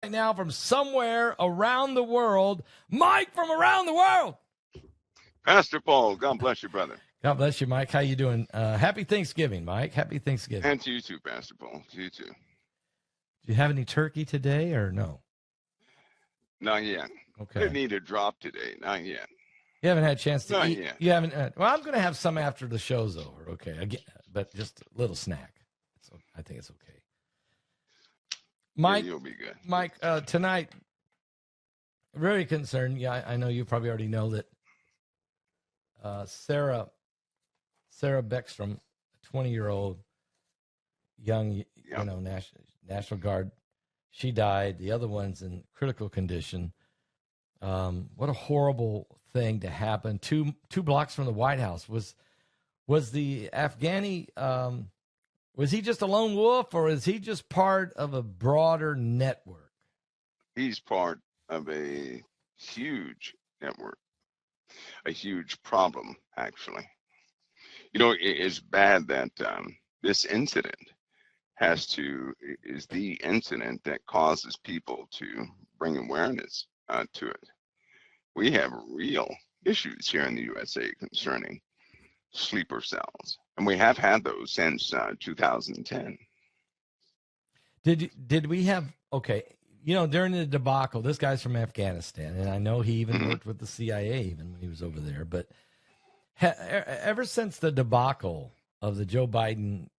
Right now from somewhere around the world, Mike from around the world. Pastor Paul, God bless you, brother. God bless you, Mike. How you doing? Happy Thanksgiving, Mike. Happy Thanksgiving. And to you too, Pastor Paul. To you too. Do you have any turkey today or no? Not yet. Okay. Didn't need a drop today. Not yet. You haven't had a chance to Not eat. yet. You haven't. Well, I'm going to have some after the show's over. Okay, again, but just a little snack. So I think it's okay. Mike, yeah, you'll be good. Mike, tonight, very concerned. Yeah, I know you probably already know that. Sarah Beckstrom, a 20-year-old young, National Guard, she died. The other one's in critical condition. What a horrible thing to happen. Two blocks from the White House. Was the Afghani? Was he just a lone wolf, or is he just part of a broader network? He's part of a huge network, a huge problem, actually. It's bad that this incident is the incident that causes people to bring awareness to it. We have real issues here in the USA concerning sleeper cells, and we have had those since 2010. Did we have, okay, during the debacle, this guy's from Afghanistan, and I know he even worked with the CIA even when he was over there, but ever since the debacle of the Joe Biden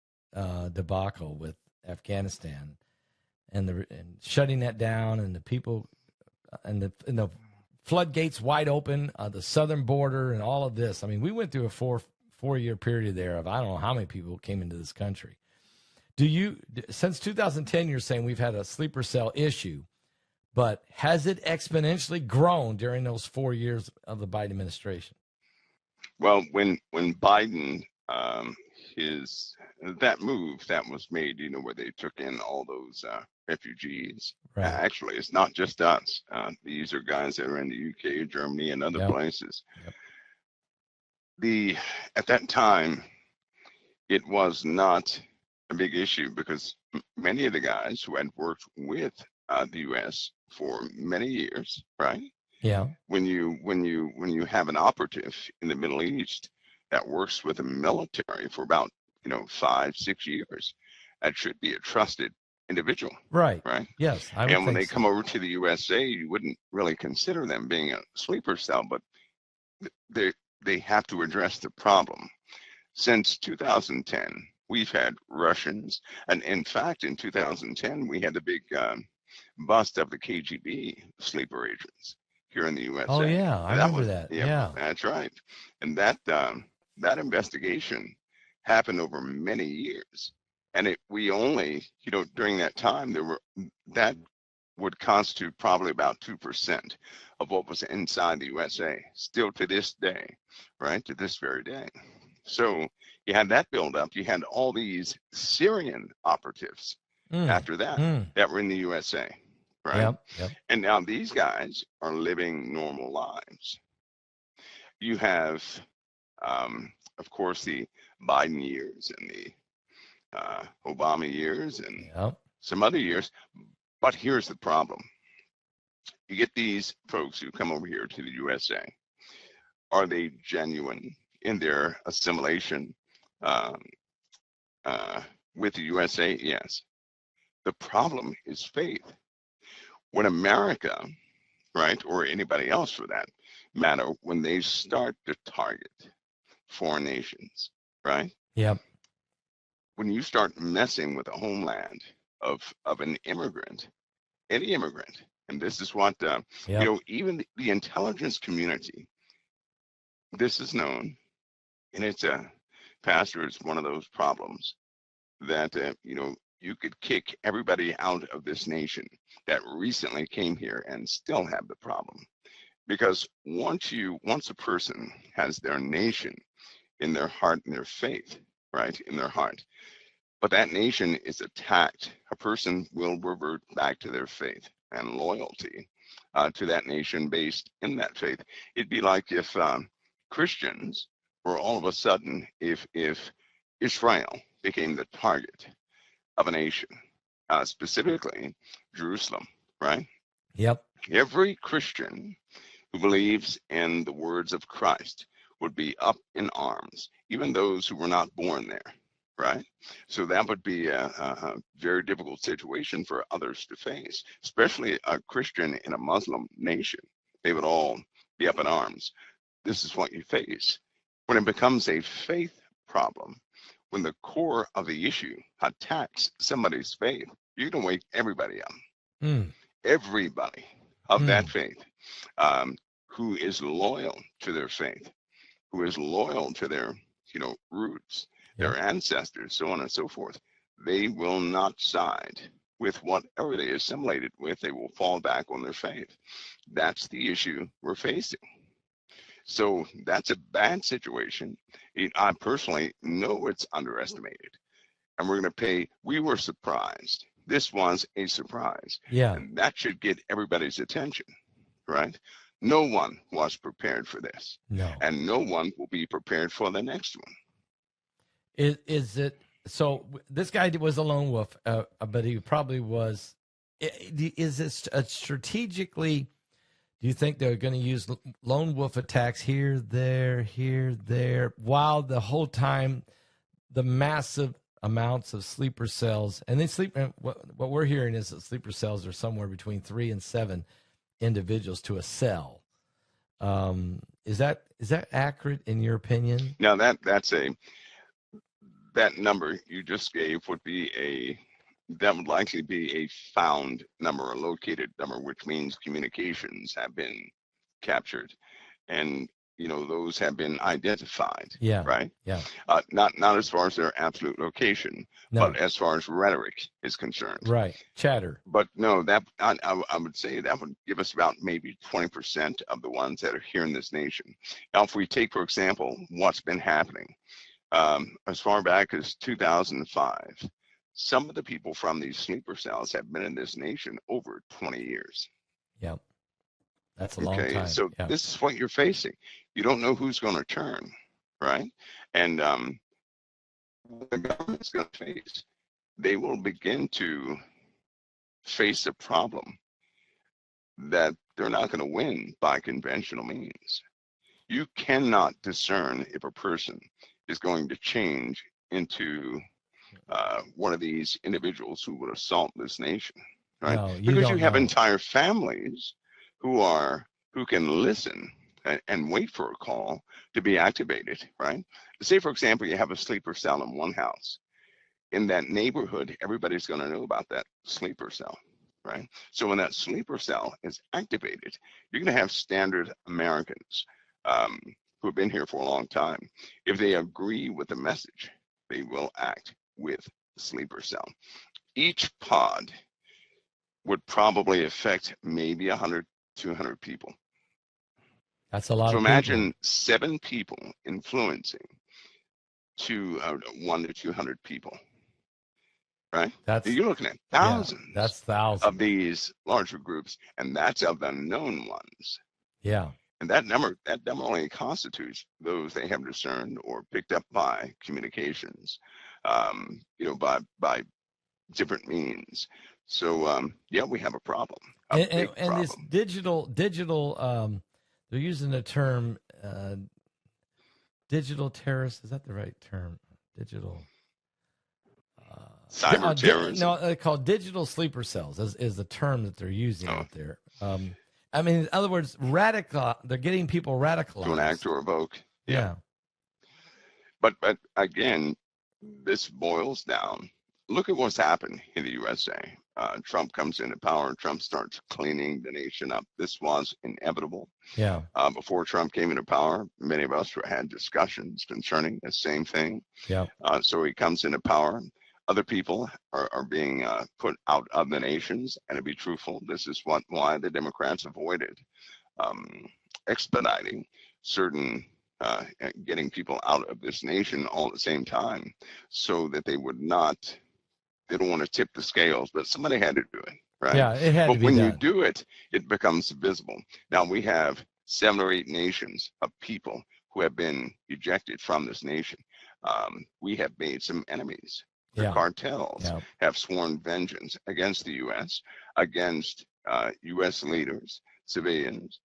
debacle with Afghanistan and shutting that down, and the people and the floodgates wide open, the southern border and all of this. I mean, we went through a four-year period there of I don't know how many people came into this country. Since 2010, you're saying we've had a sleeper cell issue, but has it exponentially grown during those 4 years of the Biden administration? Well, when Biden, that move that was made, where they took in all those refugees. Right. Actually, it's not just us. These are guys that are in the UK, Germany, and other places. Yep. At that time, it was not a big issue because many of the guys who had worked with the U.S. for many years, right? Yeah. When you have an operative in the Middle East that works with the military for about 5-6 years, that should be a trusted individual. Right. Right. Yes. And when they come over to the USA, you wouldn't really consider them being a sleeper cell, but they have to address the problem. Since 2010, we've had Russians, and in fact, in 2010, we had the big bust of the KGB sleeper agents here in the USA. Oh yeah, I remember that. Yeah, that's right. And that investigation happened over many years, and we only, during that time, that would constitute probably about 2% of what was inside the USA, still to this day, right, to this very day. So you had that build up. You had all these Syrian operatives after that were in the USA, right? Yep. And now these guys are living normal lives. You have, of course, the Biden years and the Obama years and some other years. But here's the problem. You get these folks who come over here to the USA. Are they genuine in their assimilation with the USA? Yes. The problem is faith. When America, right, or anybody else for that matter, when they start to target foreign nations, right? Yep. When you start messing with the homeland of an immigrant, any immigrant, and this is what, even the intelligence community, this is known, and it's Pastor, it's one of those problems that, you could kick everybody out of this nation that recently came here and still have the problem. Because once a person has their nation in their heart and their faith, right, in their heart, but that nation is attacked, a person will revert back to their faith and loyalty to that nation based in that faith. It'd be like if Christians were all of a sudden, if Israel became the target of a nation, specifically Jerusalem, right? Yep. Every Christian who believes in the words of Christ would be up in arms, even those who were not born there, right? So that would be a very difficult situation for others to face, especially a Christian in a Muslim nation. They would all be up in arms. This is what you face. When it becomes a faith problem, when the core of the issue attacks somebody's faith, you're going to wake everybody up. Everybody of that faith, who is loyal to their faith, who is loyal to their, roots, their ancestors, so on and so forth. They will not side with whatever they assimilated with. They will fall back on their faith. That's the issue we're facing. So that's a bad situation. I personally know it's underestimated. And we're going to pay. We were surprised. This was a surprise. Yeah. And that should get everybody's attention, right? No one was prepared for this. No. And no one will be prepared for the next one. Is it so? This guy was a lone wolf, but he probably was. Is it strategically? Do you think they're going to use lone wolf attacks here, there, while the whole time the massive amounts of sleeper cells, and they sleep? What we're hearing is that sleeper cells are somewhere between 3 and 7 individuals to a cell. Is that accurate in your opinion? Now that number you just gave would likely be a found number, a located number, which means communications have been captured, and those have been identified. Yeah. Right. Yeah. Not as far as their absolute location, but as far as rhetoric is concerned. Right. Chatter. But no, that I would say that would give us about maybe 20% of the ones that are here in this nation. Now, if we take, for example, what's been happening as far back as 2005, some of the people from these sleeper cells have been in this nation over 20 years. Yep. That's a long time. So this is what you're facing. You don't know who's going to turn, right? And the government's going to face, they will begin to face a problem that they're not going to win by conventional means. You cannot discern if a person is going to change into one of these individuals who would assault this nation, right? No, because you have entire families who can listen and wait for a call to be activated, right? Say, for example, you have a sleeper cell in one house. In that neighborhood, everybody's going to know about that sleeper cell, right? So when that sleeper cell is activated, you're going to have standard Americans who have been here for a long time. If they agree with the message, they will act with the sleeper cell. Each pod would probably affect maybe 100, 200 people. That's a lot so of imagine people. 7 people influencing 1 to 200 people, right? You're looking at thousands. Yeah, that's thousands of these larger groups, and that's of the known ones. Yeah. And that number only constitutes those they have discerned or picked up by communications, by different means. So we have a problem. And this digital, they're using the term digital terrorist. Is that the right term? Digital. Cyber terrorism. No, they're called digital sleeper cells is the term that they're using out there. I mean, in other words, they're getting people radicalized. To enact or evoke. Yeah. But again, this boils down. Look at what's happened in the USA. Trump comes into power. Trump starts cleaning the nation up. This was inevitable. Yeah. Before Trump came into power, many of us had discussions concerning the same thing. Yeah. So he comes into power. Other people are being put out of the nations. And to be truthful, this is why the Democrats avoided expediting certain getting people out of this nation all at the same time, so that they would not. They don't want to tip the scales, but somebody had to do it, right? Yeah, it had to be done. But when you do it, it becomes visible. Now we have 7 or 8 nations of people who have been ejected from this nation. We have made some enemies. The cartels have sworn vengeance against the U.S., against U.S. leaders, civilians,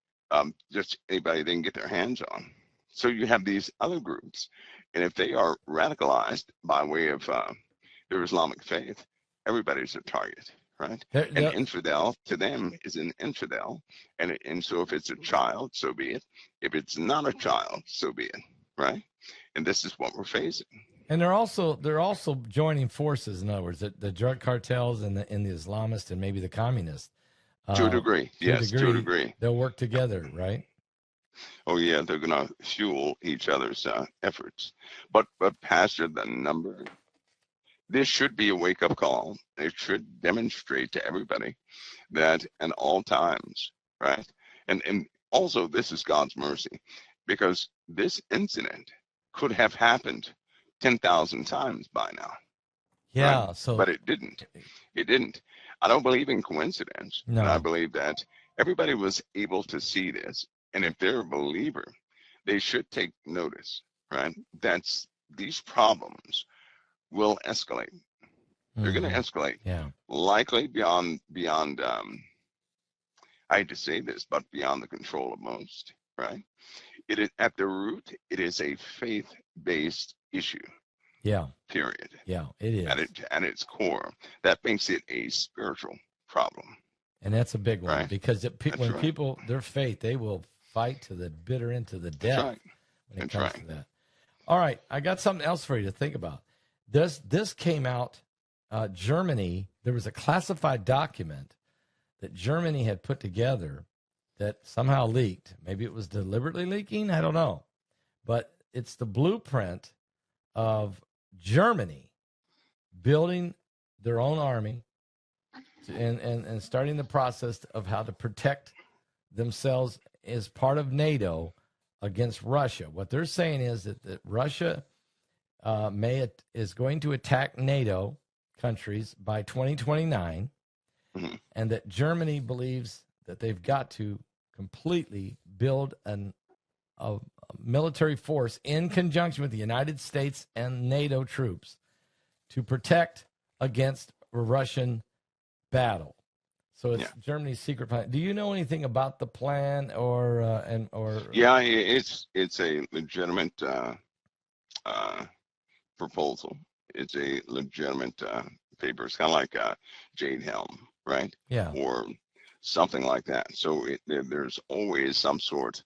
just anybody they can get their hands on. So you have these other groups, and if they are radicalized by way of their Islamic faith, everybody's a target, right? An infidel to them is an infidel, and so if it's a child, so be it. If it's not a child, so be it, right? And this is what we're facing. And they're also joining forces. In other words, the drug cartels and the Islamists and maybe the communists. To a degree, yes, to a degree. They'll work together, right? Oh yeah, they're going to fuel each other's efforts. But Pastor, the number, this should be a wake-up call. It should demonstrate to everybody that at all times, right? And also, this is God's mercy, because this incident could have happened 10,000 times by now. Yeah, right? so But it didn't. It didn't. I don't believe in coincidence. No. And I believe that everybody was able to see this. And if they're a believer, they should take notice, right? That's these problems will escalate. They're going to escalate. Yeah. Likely beyond I hate to say this, but beyond the control of most, right? It is at the root, it is a faith-based issue. Yeah. Period. Yeah, it is. At its core, that makes it a spiritual problem. And that's a big one, right? because when right. people, their faith, they will fight to the bitter end, to the death right. when it comes to that. All right, I got something else for you to think about. This came out, Germany, there was a classified document that Germany had put together that somehow leaked. Maybe it was deliberately leaking, I don't know. But it's the blueprint of Germany building their own army and starting the process of how to protect themselves as part of NATO against Russia. What they're saying is that Russia is going to attack NATO countries by 2029, and that Germany believes that they've got to completely build a military force in conjunction with the United States and NATO troops to protect against a Russian battle. So it's Germany's secret plan. Do you know anything about the plan or? Yeah, it's a legitimate proposal. It's a legitimate paper. It's kind of like Jade Helm, right? Yeah. Or something like that. So there's always some sort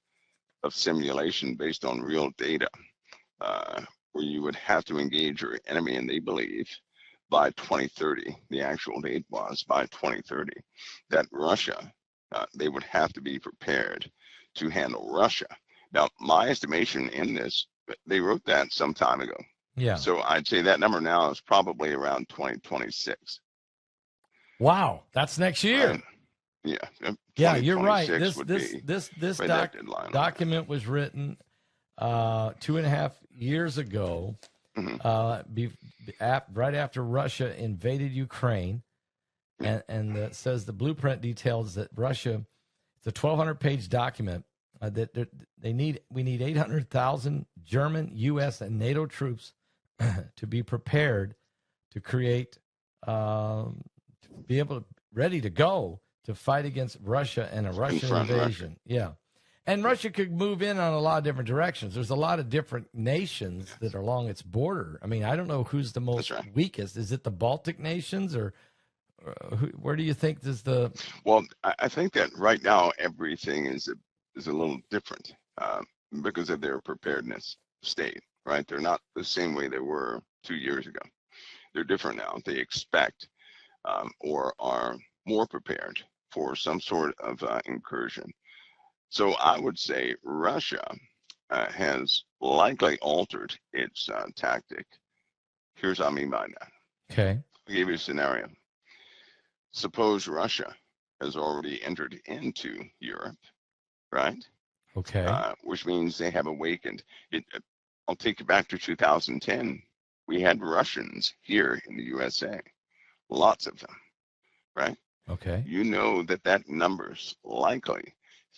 of simulation based on real data, where you would have to engage your enemy, and they believe by 2030, the actual date was by 2030, that Russia, they would have to be prepared to handle Russia. Now, my estimation in this, they wrote that some time ago. Yeah. So I'd say that number now is probably around 2026. Wow, that's next year. Right? Yeah. Yeah, you're right. This document was written 2.5 years ago, right after Russia invaded Ukraine, and it says the blueprint details that Russia. It's a 1,200-page document that we need 800,000 German, U.S., and NATO troops to be prepared to create, to be ready to go to fight against Russia and a Russian invasion. Yeah. And Russia could move in on a lot of different directions. There's a lot of different nations that are along its border. I mean, I don't know who's the most weakest. Is it the Baltic nations, or where do you think is the? Well, I think that right now everything is a little different because of their preparedness state, right? They're not the same way they were 2 years ago. They're different now. They expect or are more prepared for some sort of incursion. So I would say Russia has likely altered its tactic. Here's what I mean by that. Okay. I'll give you a scenario. Suppose Russia has already entered into Europe, right? Okay. Which means they have awakened. I'll take you back to 2010. We had Russians here in the USA, lots of them, right? Okay. You know that number's likely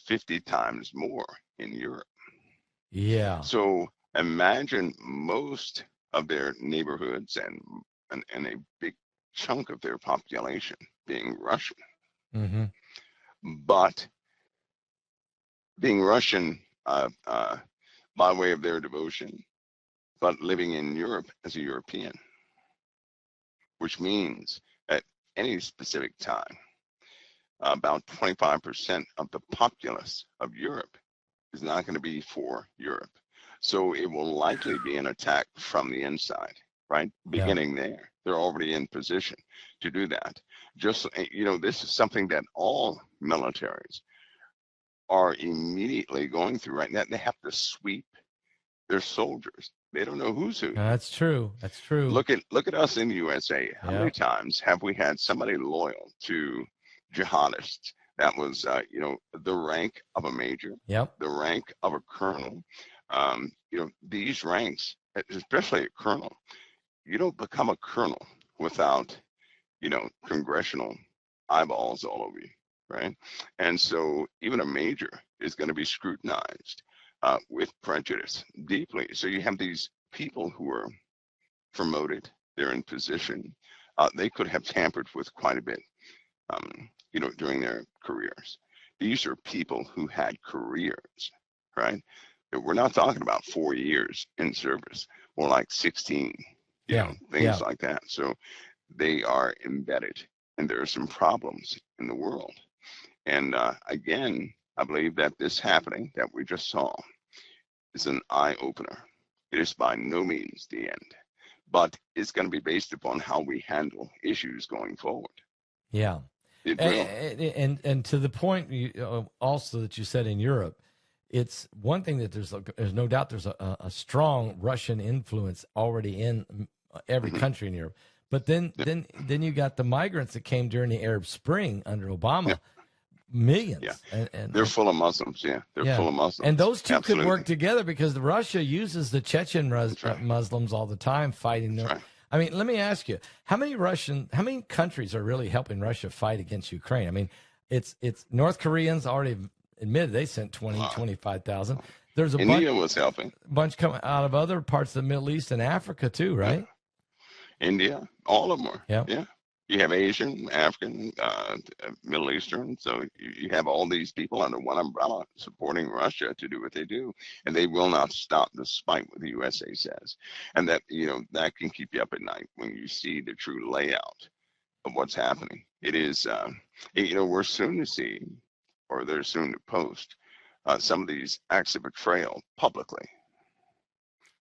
50 times more in Europe. Yeah. So imagine most of their neighborhoods and a big chunk of their population being Russian. but being Russian by way of their devotion, but living in Europe as a European, which means at any specific time, about 25% of the populace of Europe is not going to be for Europe. So it will likely be an attack from the inside, right? Beginning there. They're already in position to do that. Just, this is something that all militaries are immediately going through right now. They have to sweep their soldiers. They don't know who's who. That's true. That's true. Look at us in the USA. How many times have we had somebody loyal to jihadists? That was, the rank of a major, the rank of a colonel. These ranks, especially a colonel, you don't become a colonel without, congressional eyeballs all over you, right? And so even a major is going to be scrutinized with prejudice deeply. So you have these people who are promoted, they're in position. They could have tampered with quite a bit, during their careers. These are people who had careers, right? We're not talking about 4 years in service, more like 16, things like that. So they are embedded, and there are some problems in the world. And again, I believe that this happening that we just saw is an eye-opener. It is by no means the end, but it's going to be based upon how we handle issues going forward. Yeah. It will. And to the point also that you said in Europe, it's one thing that there's no doubt there's a strong Russian influence already in every country in Europe. But then you got the migrants that came during the Arab Spring under Obama. Millions. Yeah. And they're full of Muslims. They're full of Muslims. And those two could work together because Russia uses the Chechen Muslims all the time fighting them. Right. I mean, let me ask you, how many countries are really helping Russia fight against Ukraine? I mean, it's North Koreans already admitted they sent 25,000. There's India was helping. Bunch coming out of other parts of the Middle East and Africa too, right? India, all of them are. Yeah. You have Asian, African, Middle Eastern. So you have all these people under one umbrella supporting Russia to do what they do. And they will not stop despite what the USA says. And that, that can keep you up at night when you see the true layout of what's happening. It is, we're soon to see, or they're soon to post, some of these acts of betrayal publicly.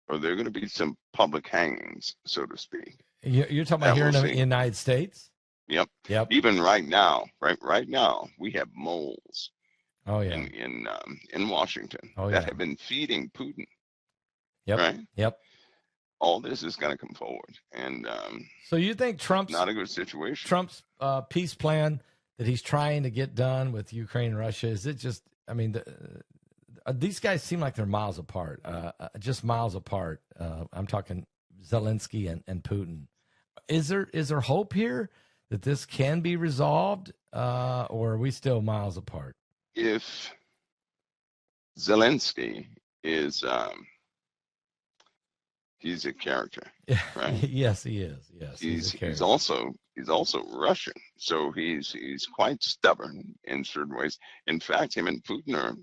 Or there are going to be some public hangings, so to speak. You're talking about here in the United States? Yep. Even right now, right now, we have moles. Oh yeah. In Washington that have been feeding Putin. Yep. Right. Yep. All this is going to come forward, and so you think Trump's not a good situation? Trump's peace plan that he's trying to get done with Ukraine and Russia, is it just? I mean, these guys seem like they're miles apart, just miles apart. I'm talking Zelensky and Putin. Is there hope here that this can be resolved, or are we still miles apart? If Zelensky is, he's a character, right? Yes, he is. Yes, he's also Russian, so he's quite stubborn in certain ways. In fact, him and Putin are,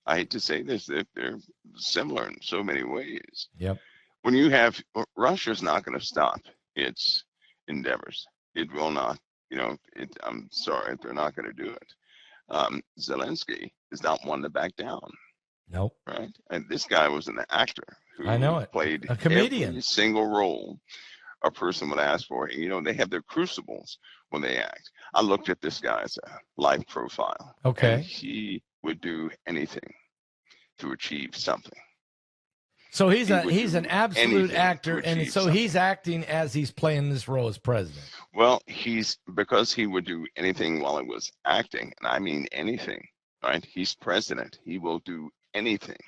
I hate to say this, they're similar in so many ways. Yep. When you have, Russia's not going to stop its endeavors. It will not. I'm sorry, they're not going to do it. Zelensky is not one to back down. Nope. Right? And this guy was an actor who played a comedian. Every single role a person would ask for. They have their crucibles when they act. I looked at this guy's life profile. Okay. And he would do anything to achieve something. So he's an absolute actor, and so he's acting as he's playing this role as president. Well, because he would do anything while he was acting, and I mean anything, right? He's president. He will do anything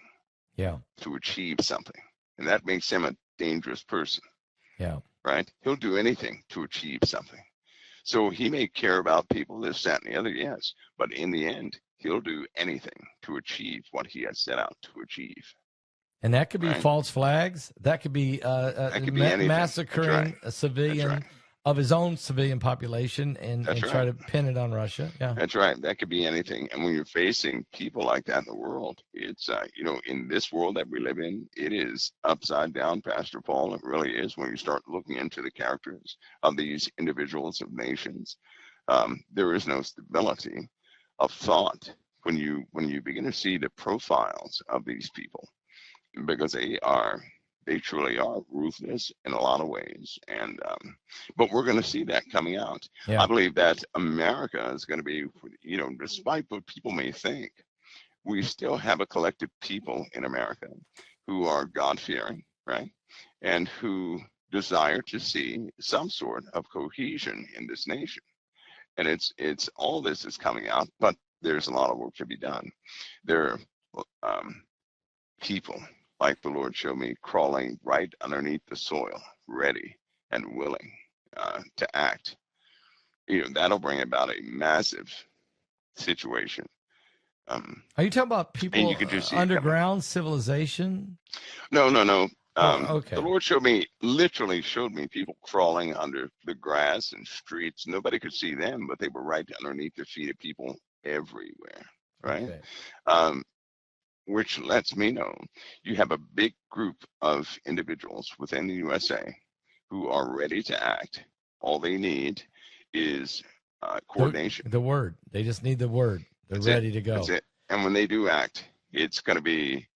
to achieve something, and that makes him a dangerous person. Yeah. Right? He'll do anything to achieve something. So he may care about people, this, that, and the other, yes, but in the end, he'll do anything to achieve what he has set out to achieve. And that could be false flags. That could be, that could be massacring a civilian of his own civilian population That's and try right. to pin it on Russia. Yeah. That's right. That could be anything. And when you're facing people like that in the world, it's, in this world that we live in, it is upside down, Pastor Paul. It really is when you start looking into the characters of these individuals of nations. There is no stability of thought when you begin to see the profiles of these people, because they truly are ruthless in a lot of ways. And but we're going to see that coming out. Yeah. I believe that America is going to be, despite what people may think, we still have a collective people in America who are God-fearing, right, and who desire to see some sort of cohesion in this nation. And it's all this is coming out, but there's a lot of work to be done. There are people, like the Lord showed me, crawling right underneath the soil, ready and willing to act. That'll bring about a massive situation. Are you talking about And people you can just see it coming. underground civilization? No, no, no. Oh, The okay. Lord literally showed me people crawling under the grass and streets. Nobody could see them, but they were right underneath the feet of people everywhere, right? Okay. Um, which lets me know you have a big group of individuals within the USA who are ready to act. All they need is coordination. The word. They just need the word. They're That's it. ready to That's go. it. And when they do act, it's going to be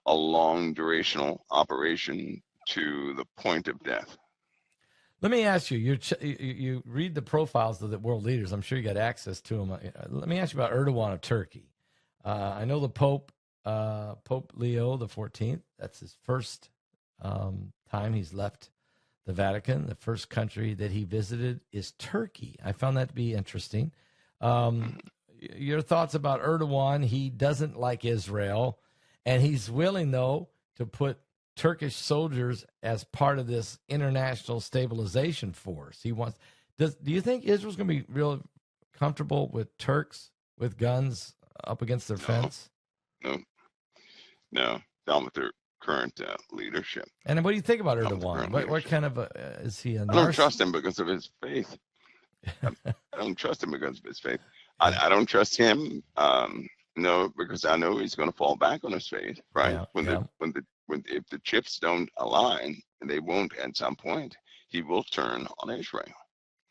a long durational operation to the point of death. Let me ask you. You read the profiles of the world leaders. I'm sure you got access to them. Let me ask you about Erdogan of Turkey. I know the Pope, Pope Leo the 14th. That's his first time he's left the Vatican. The first country that he visited is Turkey. I found that to be interesting. Your thoughts about Erdogan? He doesn't like Israel, and he's willing, though, to put Turkish soldiers as part of this international stabilization force. He wants. Do you think Israel's going to be real comfortable with Turks with guns up against their fence? No, no. Down with their current leadership. And what do you think about Down with the Erdogan? current What leadership. kind of is he a I don't narcissist? trust him because of his faith. I don't trust him because of his faith. Yeah. I don't trust him. No, because I know he's going to fall back on his faith, right? Yeah. If the chips don't align, and they won't at some point, he will turn on Israel.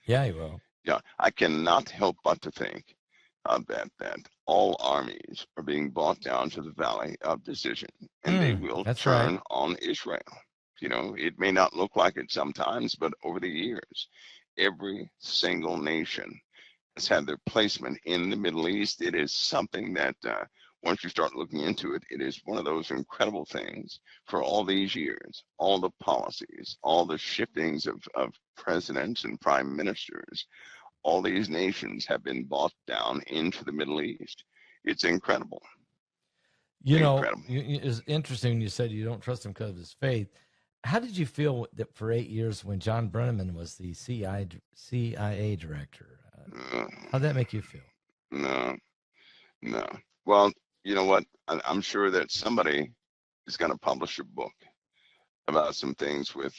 Yeah, he will. Yeah, I cannot help but to think that all armies are being brought down to the valley of decision, and they will That's right. turn on Israel. It may not look like it sometimes, but over the years, every single nation has had their placement in the Middle East. It is something that once you start looking into it, it is one of those incredible things for all these years, all the policies, all the shiftings of presidents and prime ministers. All these nations have been bought down into the Middle East. It's incredible. Incredible. It's interesting when you said you don't trust him because of his faith. How did you feel that for 8 years when John Brenneman was the CIA director? How'd that make you feel? No, no. Well, you know what? I'm sure that somebody is going to publish a book about some things with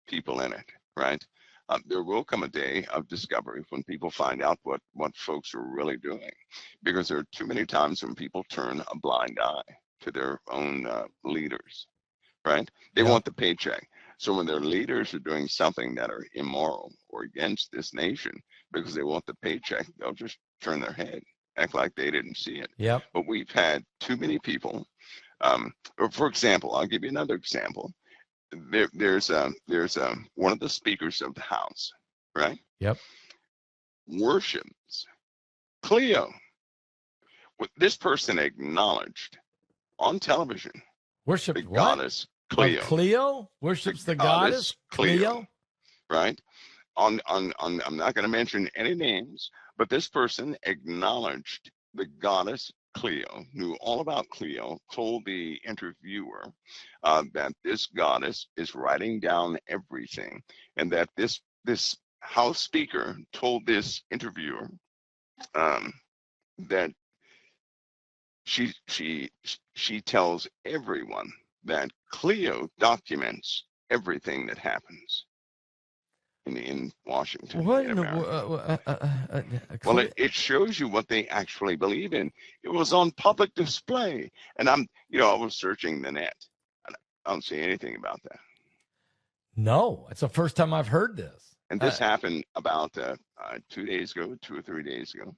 people in it, right? There will come a day of discovery when people find out what folks are really doing, because there are too many times when people turn a blind eye to their own leaders, right? They Yep. want the paycheck. So when their leaders are doing something that are immoral or against this nation because they want the paycheck, they'll just turn their head, act like they didn't see it. Yep. But we've had too many people. Or for example, I'll give you another example. There's one of the speakers of the House, right? Yep. Worships Cleo. This person acknowledged on television Worshipped the what? goddess Of Cleo. Cleo? Worships the goddess Cleo? Right? On I'm not going to mention any names, but this person acknowledged the goddess Cleo, knew all about Cleo, told the interviewer that this goddess is writing down everything, and that this House Speaker told this interviewer that she tells everyone that Cleo documents everything that happens. in Washington, What in in the America. Well, world? it shows you what they actually believe in. It was on public display, and I was searching the net. I don't see anything about that. No, it's the first time I've heard this. And this happened about 2 days ago, 2 or 3 days ago.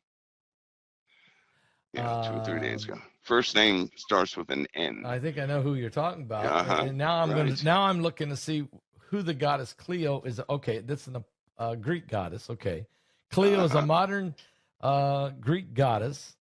Yeah, 2 or 3 days ago. First name starts with an N. I think I know who you're talking about. Uh-huh. And now Right. I'm looking to see who the goddess Cleo is. Okay, this is a Greek goddess. Okay, Cleo is a modern Greek goddess.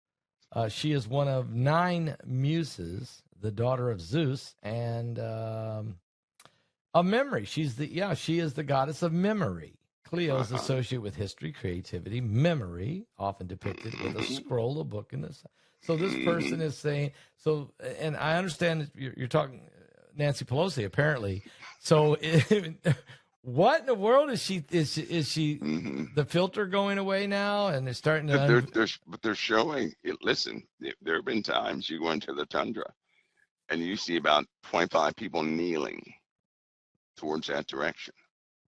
She is one of 9 muses, the daughter of Zeus, and of memory. She is the goddess of memory. Cleo is associated with history, creativity, memory, often depicted with a scroll, a book, and this. So this person is saying so, and I understand that you're talking Nancy Pelosi apparently. So, what in the world is she? Is she the filter going away now, and they're starting to? But they're showing it. Listen, there have been times you go into the tundra, and you see about 25 people kneeling towards that direction.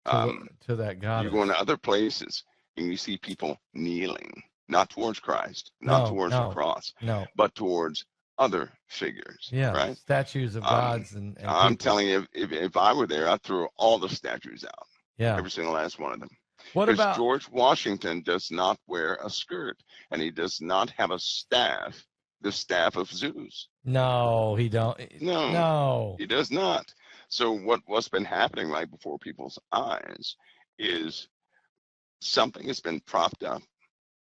To that goddess. You go into other places and you see people kneeling, not towards Christ, not towards the cross, but towards other figures. Yeah, right? Statues of gods and I'm people. telling you, if I were there, I'd throw all the statues out. Yeah, every single last one of them. What about George Washington does not wear a skirt, and he does not have a staff, the staff of Zeus. No, he don't. No, he does not. So what's been happening right before people's eyes is something has been propped up,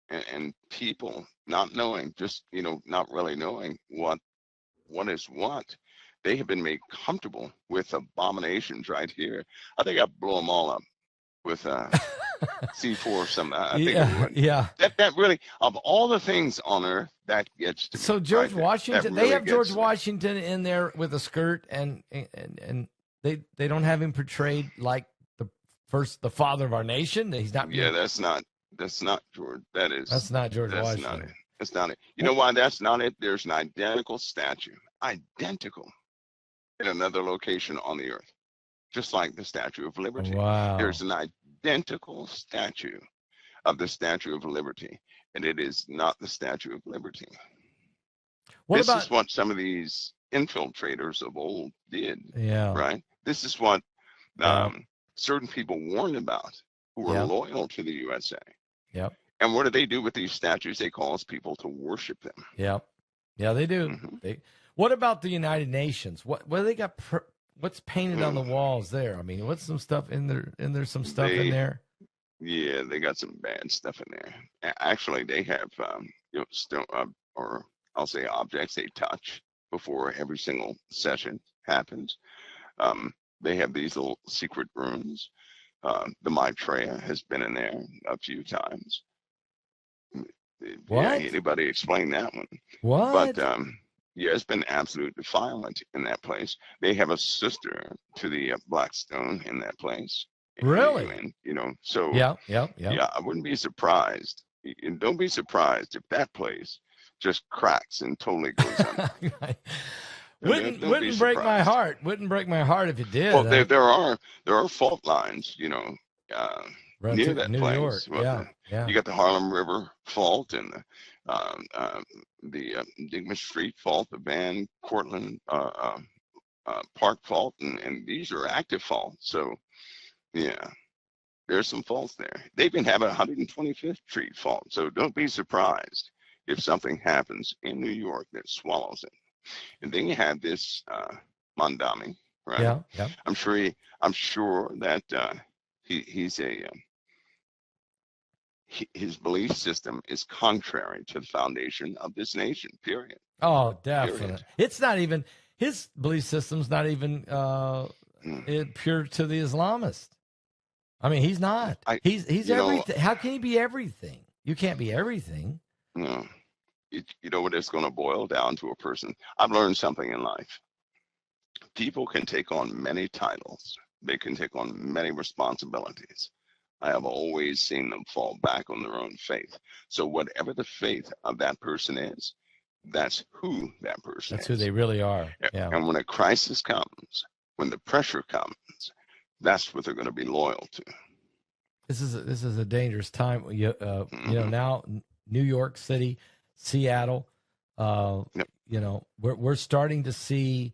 and people not knowing, just not really knowing what is what. They have been made comfortable with abominations right here. I think I blow them all up with C4 or something. I think it would. Yeah. That really, of all the things on earth, that gets to me. So George Washington, really they have George Washington in there with a skirt, and they don't have him portrayed like the father of our nation. He's not. Yeah, that's not George. That's not George Washington. Not it. That's not it. You know why that's not it? There's an identical statue, identical, in another location on the earth, just like the Statue of Liberty. Wow. There's an identical statue of the Statue of Liberty, and it is not the Statue of Liberty. This is what some of these infiltrators of old did. Yeah. Right? This is what certain people warned about who were loyal to the USA. Yep. And what do they do with these statues? They cause people to worship them. Yep. Yeah, they do. Mm-hmm. What about the United Nations? What they got? What's painted on the walls there? I mean, what's some stuff in there? And there's some stuff in there. Yeah, they got some bad stuff in there. Actually, they have or I'll say objects they touch before every single session happens. They have these little secret rooms. The Maitreya has been in there a few times. What? Yeah, anybody explain that one? What? But yeah, it's been absolute defilement in that place. They have a sister to the Blackstone in that place. Really? And, so yeah, I wouldn't be surprised. And don't be surprised if that place just cracks and totally goes under. Wouldn't break my heart. Wouldn't break my heart if it did. Well, there are fault lines, near that New place. York. Well, yeah. You got the Harlem River Fault and the Digman Street Fault, the Van Cortlandt Park Fault, and these are active faults. So, yeah, there's some faults there. They even have a 125th Street Fault. So don't be surprised if something happens in New York that swallows it. And then you have this Mondami, right? Yeah. I'm sure that he's his belief system is contrary to the foundation of this nation. Period. Oh, definitely. Period. It's not even his belief system's not even pure to the Islamist. I mean, he's not. He's everything. How can he be everything? You can't be everything. No. You know what it's going to boil down to a person. I've learned something in life. People can take on many titles. They can take on many responsibilities. I have always seen them fall back on their own faith. So whatever the faith of that person is, that's who that person is. That's who they really are. Yeah. And when a crisis comes, when the pressure comes, that's what they're going to be loyal to. This is a dangerous time. Mm-hmm. Now New York City, Seattle, Yep. we're starting to see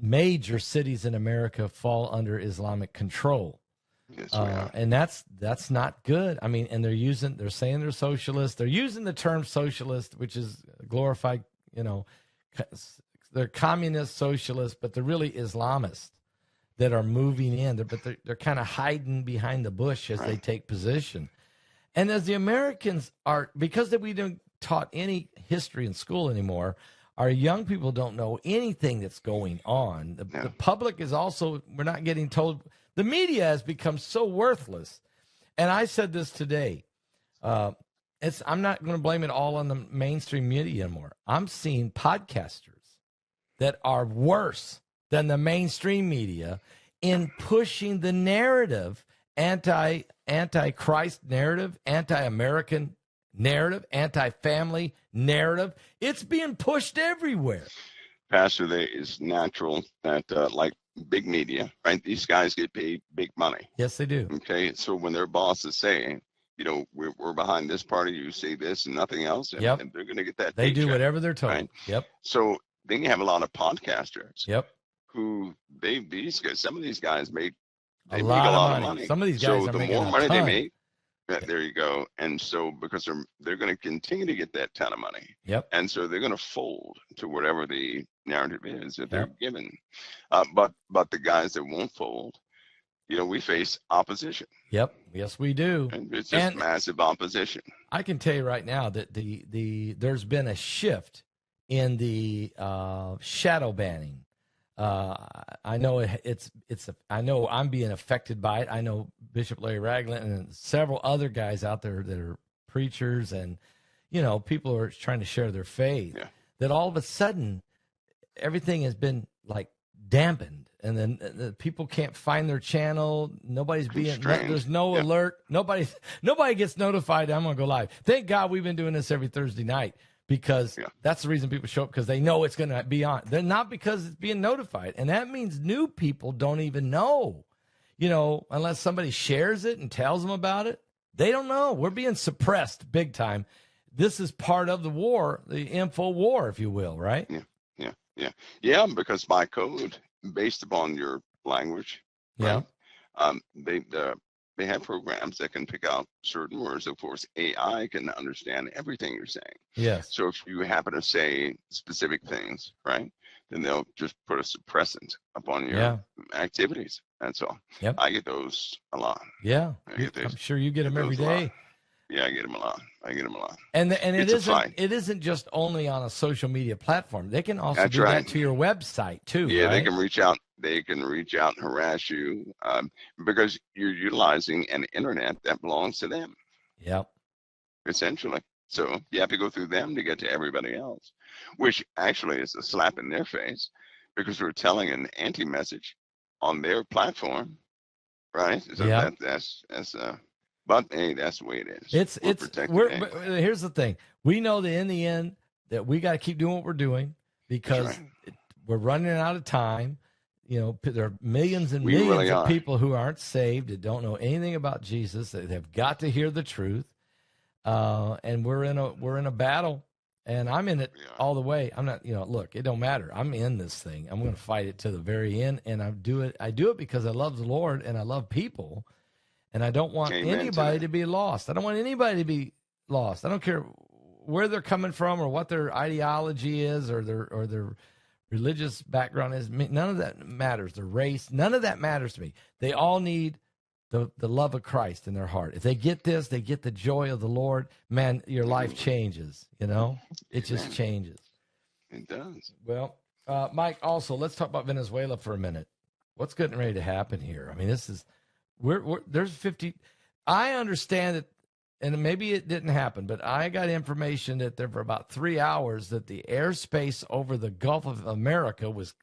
major cities in America fall under Islamic control. Yes, we are. And that's not good. I mean, and they're saying they're socialist. They're using the term socialist, which is glorified, they're communist socialists, but they're really Islamists that are moving in. They're kind of hiding behind the bush as they Right. take position. And as the Americans are, because we don't taught any history in school anymore, our young people don't know anything that's going on. The public is also, we're not getting told. The media has become so worthless. And I said this today. I'm not going to blame it all on the mainstream media anymore. I'm seeing podcasters that are worse than the mainstream media in pushing the narrative, anti-Christ narrative, anti-American narrative, anti-family narrative. It's being pushed everywhere. Pastor, it's natural that like big media, right? These guys get paid big money. Yes, they do. Okay, so when their boss is saying, we're behind this party, you say this and nothing else, and they're going to get that. They paycheck, do whatever they're told. Right? Yep. So then you have a lot of podcasters. Yep. Who some of these guys make a lot of money. Some of these guys so are the making more money they make, Yep. There you go. And so because they're going to continue to get that ton of money. Yep. And so they're going to fold to whatever the narrative is that they're Yep. given. But the guys that won't fold, we face opposition. Yep. Yes, we do. And it's just massive opposition. I can tell you right now that there's been a shift in the shadow banning. I know I know I'm being affected by it. I know Bishop Larry Ragland and several other guys out there that are preachers and, people are trying to share their faith. Yeah. That all of a sudden everything has been like dampened, and then the people can't find their channel. Nobody's there's no alert. Nobody gets notified. I'm going to go live. Thank God we've been doing this every Thursday night. Because that's the reason people show up, because they know it's going to be on. They're not because it's being notified. And that means new people don't even know, unless somebody shares it and tells them about it. They don't know. We're being suppressed big time. This is part of the war, the info war, if you will, right? Yeah, because by code, based upon your language, right? They have programs that can pick out certain words. Of course, AI can understand everything you're saying. Yes. So if you happen to say specific things, right, then they'll just put a suppressant upon your activities. That's all. Yep. I get those a lot. Yeah. I'm sure you get them every day. Yeah, I get them a lot. And it isn't just only on a social media platform. They can also do that to your website too. Yeah, right? They can reach out. They can reach out and harass you because you're utilizing an internet that belongs to them. Yep. Essentially. So you have to go through them to get to everybody else, which actually is a slap in their face because we're telling an anti-message on their platform, right? So but hey, that's the way it is. Here's the thing. We know that in the end that we got to keep doing what we're doing because we're running out of time. There are millions and millions of people who aren't saved, that don't know anything about Jesus, that have got to hear the truth. And we're in a battle, and I'm in it all the way. I'm not, look, it don't matter. I'm in this thing. I'm going to fight it to the very end, and I do it because I love the Lord and I love people. And I don't want anybody to be lost. I don't want anybody to be lost. I don't care where they're coming from or what their ideology is or their religious background is. None of that matters. Their race, none of that matters to me. They all need the love of Christ in their heart. If they get this, they get the joy of the Lord. Man, your life changes. It just changes. It does. Well, Mike, also let's talk about Venezuela for a minute. What's getting ready to happen here? I mean, this is. There's 50. I understand that, and maybe it didn't happen, but I got information that there for about 3 hours that the airspace over the Gulf of America was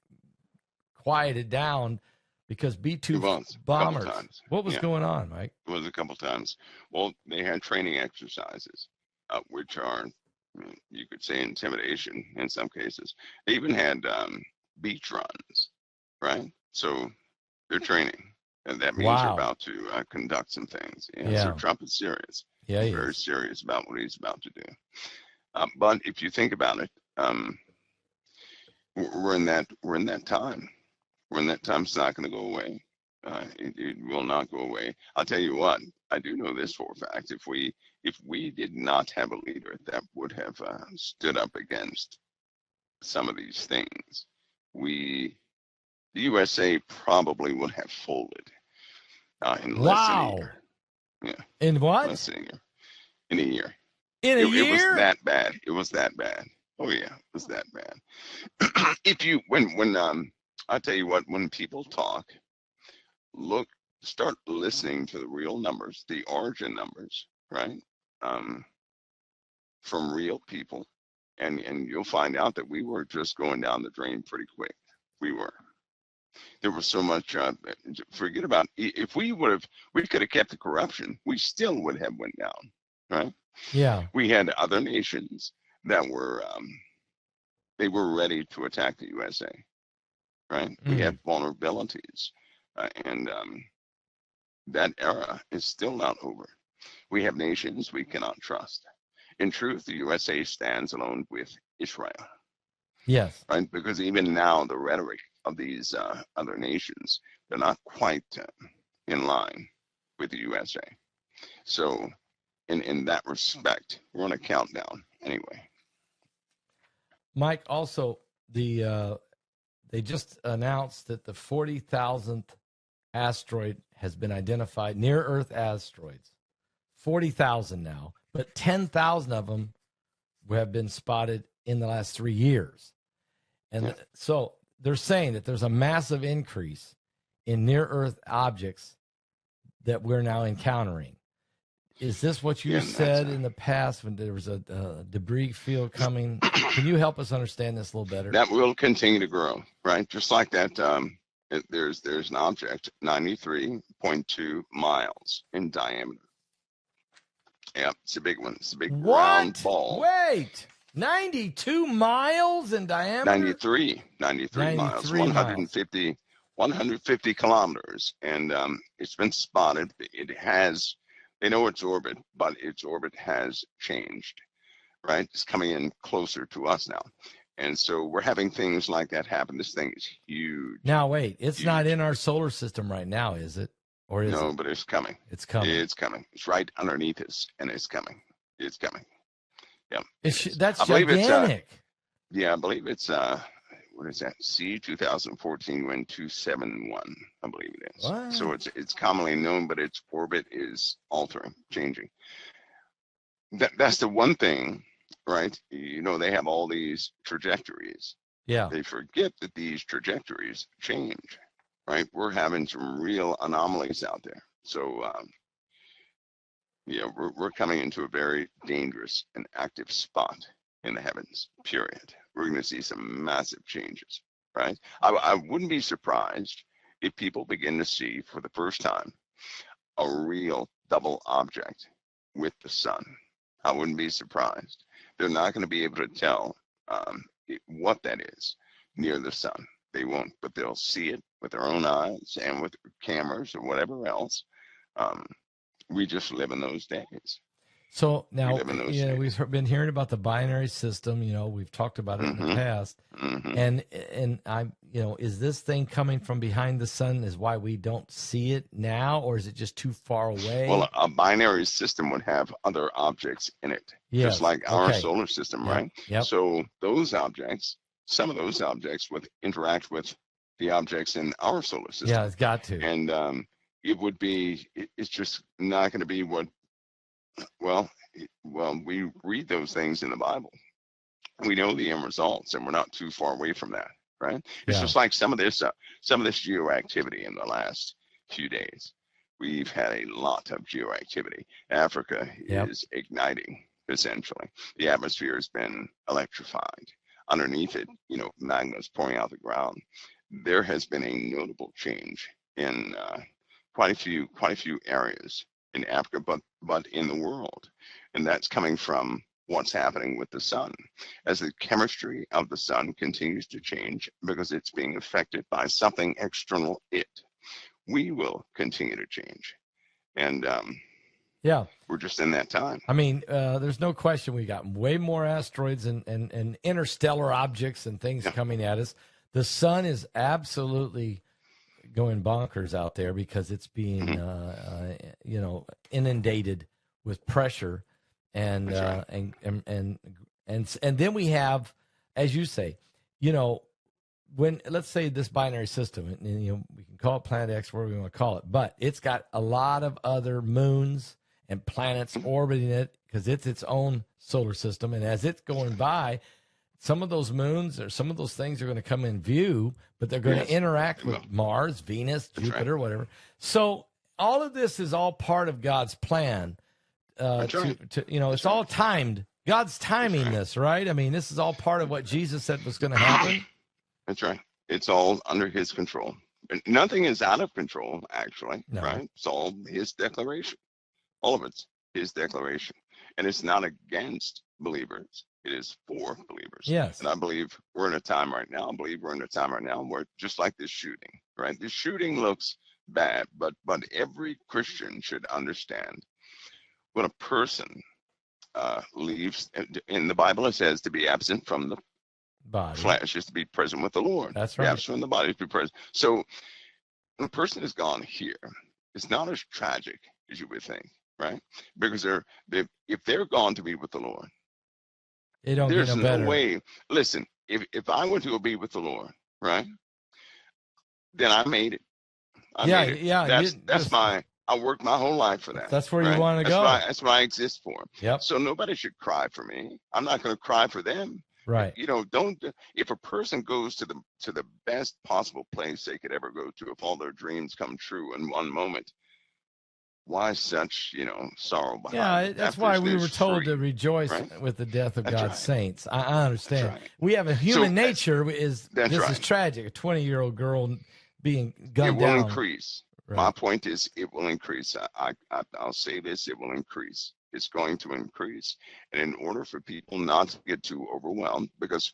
quieted down because B-2 bombers. What was going on, Mike? It was a couple times. Well, they had training exercises, which are, you could say, intimidation in some cases. They even had beach runs, right? So they're training. And that means they're Wow. about to conduct some things. Yeah, Yeah. so Trump is serious. Yeah, He's he very is. serious about what he's about to do. But if you think about it, we're in that time. We're in that time. It's not going to go away. It will not go away. I'll tell you what. I do know this for a fact. If we did not have a leader that would have stood up against some of these things, the USA probably would have folded in less than a Wow. year. Yeah, In what? less than a year. In a year. In a It was year? that bad. It was that bad. Oh yeah, it was that bad. If you when I tell you what, when people talk, look, start listening to the real numbers, the origin numbers, right? Um, from real people, and you'll find out that we were just going down the drain pretty quick. We were. There was so much. Forget about if we could have kept the corruption. We still would have went down, right? Yeah. We had other nations that were they were ready to attack the USA, right? We had vulnerabilities, and that era is still not over. We have nations we cannot trust. In truth, the USA stands alone with Israel, Yes. right? Because even now, the rhetoric of these other nations, they're not quite in line with the USA. So, in that respect, we're on a countdown anyway. Mike, also they just announced that the 40,000th asteroid has been identified, near Earth asteroids. 40,000 now, but 10,000 of them have been spotted in the last 3 years. And so they're saying that there's a massive increase in near Earth objects that we're now encountering. Is this what you said in the past when there was a debris field coming? Can you help us understand this a little better? That will continue to grow, right? Just like that, there's an object 93.2 miles in diameter. Yeah, it's a big one. It's a big round ball. Wait, 92 miles in diameter? 93 miles, 150 kilometers. And it's been spotted. They know its orbit, but its orbit has changed, right? It's coming in closer to us now. And so we're having things like that happen. This thing is huge. Now, wait, it's not in our solar system right now, is it? Or is No, it? but it's coming. It's coming. It's coming. It's right underneath us, and it's coming. It's coming. Yeah. That's gigantic. I believe it's what is that? C 2014 Wind 271. I believe it is. What? So it's commonly known, but its orbit is altering, changing. That's the one thing, right? You know, they have all these trajectories. Yeah. They forget that these trajectories change, right? We're having some real anomalies out there. So we're coming into a very dangerous and active spot in the heavens, period. We're going to see some massive changes, right? I wouldn't be surprised if people begin to see for the first time a real double object with the sun. I wouldn't be surprised. They're not going to be able to tell what that is near the sun. They won't, but they'll see it with their own eyes and with cameras or whatever else. We just live in those days. So now, we've been hearing about the binary system. We've talked about it in the past, and I'm, is this thing coming from behind the sun? Is why we don't see it now, or is it just too far away? Well, a binary system would have other objects in it, just like our solar system, right? Yep. So those objects, some of those objects would interact with the objects in our solar system. Yeah, it's got to. And it would be, it's just not going to be what. Well, we read those things in the Bible. We know the end results, and we're not too far away from that, right? It's just like some of this geoactivity in the last few days. We've had a lot of geoactivity. Africa is igniting, essentially. The atmosphere has been electrified. Underneath it, magmas pouring out the ground. There has been a notable change in quite a few areas in Africa, but in the world. And that's coming from what's happening with the sun. As the chemistry of the sun continues to change because it's being affected by something external it. we will continue to change. And yeah, we're just in that time. I mean, there's no question we got way more asteroids and interstellar objects and things coming at us. The sun is absolutely going bonkers out there because it's being, inundated with pressure, and and then we have, as you say, when, let's say, this binary system, and we can call it Planet X, whatever we want to call it, but it's got a lot of other moons and planets orbiting it because it's its own solar system, and as it's going by, some of those moons or some of those things are going to come in view, but they're going to interact with Mars, Venus, Jupiter, whatever. So all of this is all part of God's plan. It's all timed. God's timing this, right? I mean, this is all part of what Jesus said was going to happen. That's right. It's all under his control. Nothing is out of control, actually, right? It's all his declaration. All of it's his declaration. And it's not against believers. It is for believers. Yes. And I believe we're in a time right now. Where, just like this shooting, right? This shooting looks bad, but every Christian should understand when a person leaves, in the Bible it says to be absent from the body. Flesh is to be present with the Lord. That's right. Be absent from the body is to be present. So when a person is gone here, it's not as tragic as you would think, right? Because if they're gone to be with the Lord, there's no way. Listen, if I were to be with the Lord, right, then I made it. I made it. I worked my whole life for that. That's where you want to go. That's what I exist for. Yep. So nobody should cry for me. I'm not going to cry for them. Right. If a person goes to the best possible place they could ever go to, if all their dreams come true in one moment, why such, sorrow behind? Yeah, that's why we were told to rejoice with the death of God's saints. I understand. Right. We have a human nature. This is tragic. A 20-year-old girl being gunned down. It will increase. Right. My point is, it will increase. I'll say this: it will increase. It's going to increase. And in order for people not to get too overwhelmed, because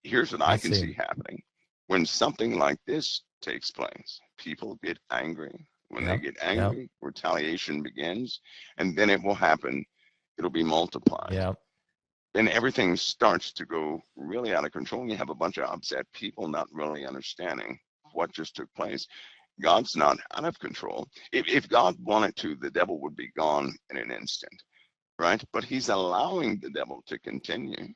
here's what I can see happening. When something like this takes place, people get angry. When they get angry, retaliation begins, and then it will happen. It'll be multiplied. Yeah. And everything starts to go really out of control. You have a bunch of upset people not really understanding what just took place. God's not out of control. If God wanted to, the devil would be gone in an instant, right? But he's allowing the devil to continue.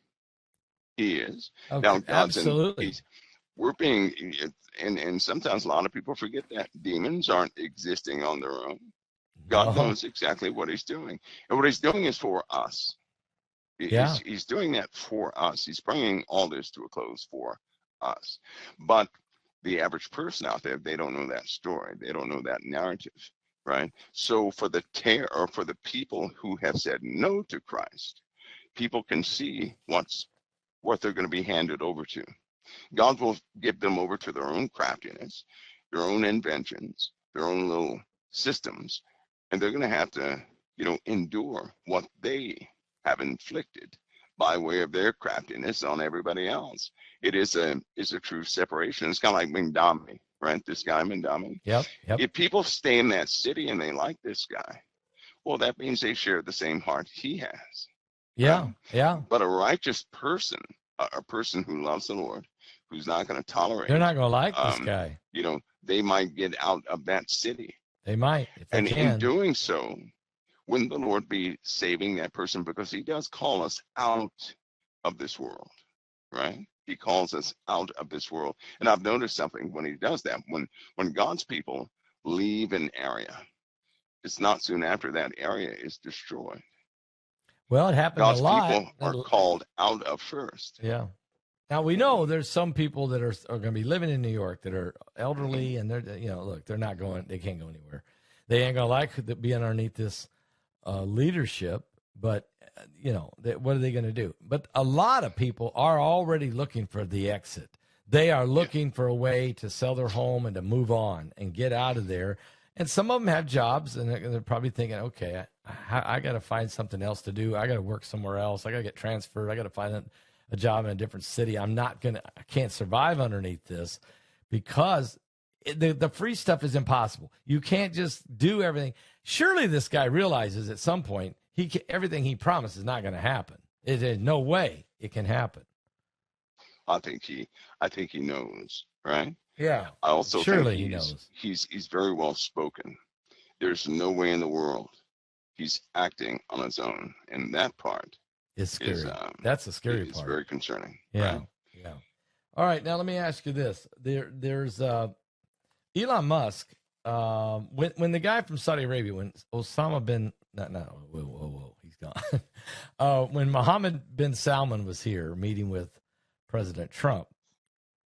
He is. Okay, now, God's absolutely. We're being, and sometimes a lot of people forget that demons aren't existing on their own. God knows exactly what he's doing. And what he's doing is for us. He's doing that for us. He's bringing all this to a close for us. But the average person out there, they don't know that story. They don't know that narrative, right? So for the people who have said no to Christ, people can see what they're going to be handed over to. God will give them over to their own craftiness, their own inventions, their own little systems, and they're going to have to, endure what they have inflicted by way of their craftiness on everybody else. It is a true separation. It's kind of like Mindami, right? This guy Mindami. Yep. If people stay in that city and they like this guy, well, that means they share the same heart he has. Yeah, yeah. But a righteous person, a person who loves the Lord, who's not going to tolerate. They're not going to like this guy. They might get out of that city. They might, if they can. In doing so, wouldn't the Lord be saving that person? Because he does call us out of this world, right? He calls us out of this world. And I've noticed something when he does that. When God's people leave an area, it's not soon after that area is destroyed. Well, it happens God's a lot. God's people are called out of first. Yeah. Now, we know there's some people that are going to be living in New York that are elderly, and they're, look, they can't go anywhere. They ain't going to like being underneath this leadership, but, what are they going to do? But a lot of people are already looking for the exit. They are looking for a way to sell their home and to move on and get out of there. And some of them have jobs, and they're probably thinking, okay, I got to find something else to do. I got to work somewhere else. I got to get transferred. I got to find a job in a different city. I can't survive underneath this, because the free stuff is impossible. You can't just do everything. Surely this guy realizes at some point everything he promised is not going to happen. There's no way it can happen. I think he knows, right? Yeah. I also surely think he knows. He's very well spoken. There's no way in the world he's acting on his own, and that part is scary. That's the scary part. It's very concerning. Yeah. Right? Yeah. All right. Now let me ask you this: there's Elon Musk. When the guy from Saudi Arabia, when Osama bin whoa, he's gone. When Mohammed bin Salman was here meeting with President Trump.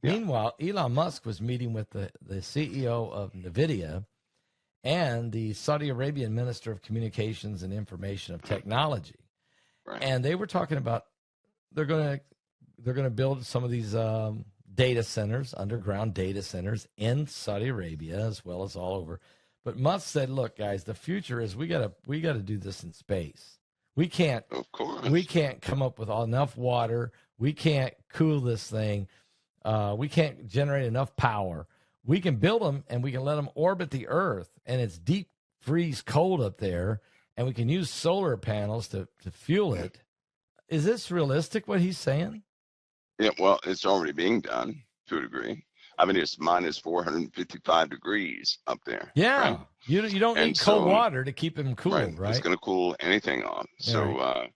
Yeah. Meanwhile, Elon Musk was meeting with the CEO of NVIDIA and the Saudi Arabian Minister of Communications and Information of Technology. Right. And they were talking about they're going to build some of these data centers, underground data centers in Saudi Arabia as well as all over. But Musk said, "Look, guys, the future is we got to do this in space. We can't come up with enough water. We can't cool this thing. We can't generate enough power. We can build them and we can let them orbit the Earth, and it's deep freeze cold up there, and we can use solar panels to fuel it." Is this realistic, what he's saying? Yeah, well, it's already being done to a degree. I mean, it's minus 455 degrees up there. Yeah, right? you don't need cold water to keep them cool, right? It's going to cool anything off. Yeah, so right.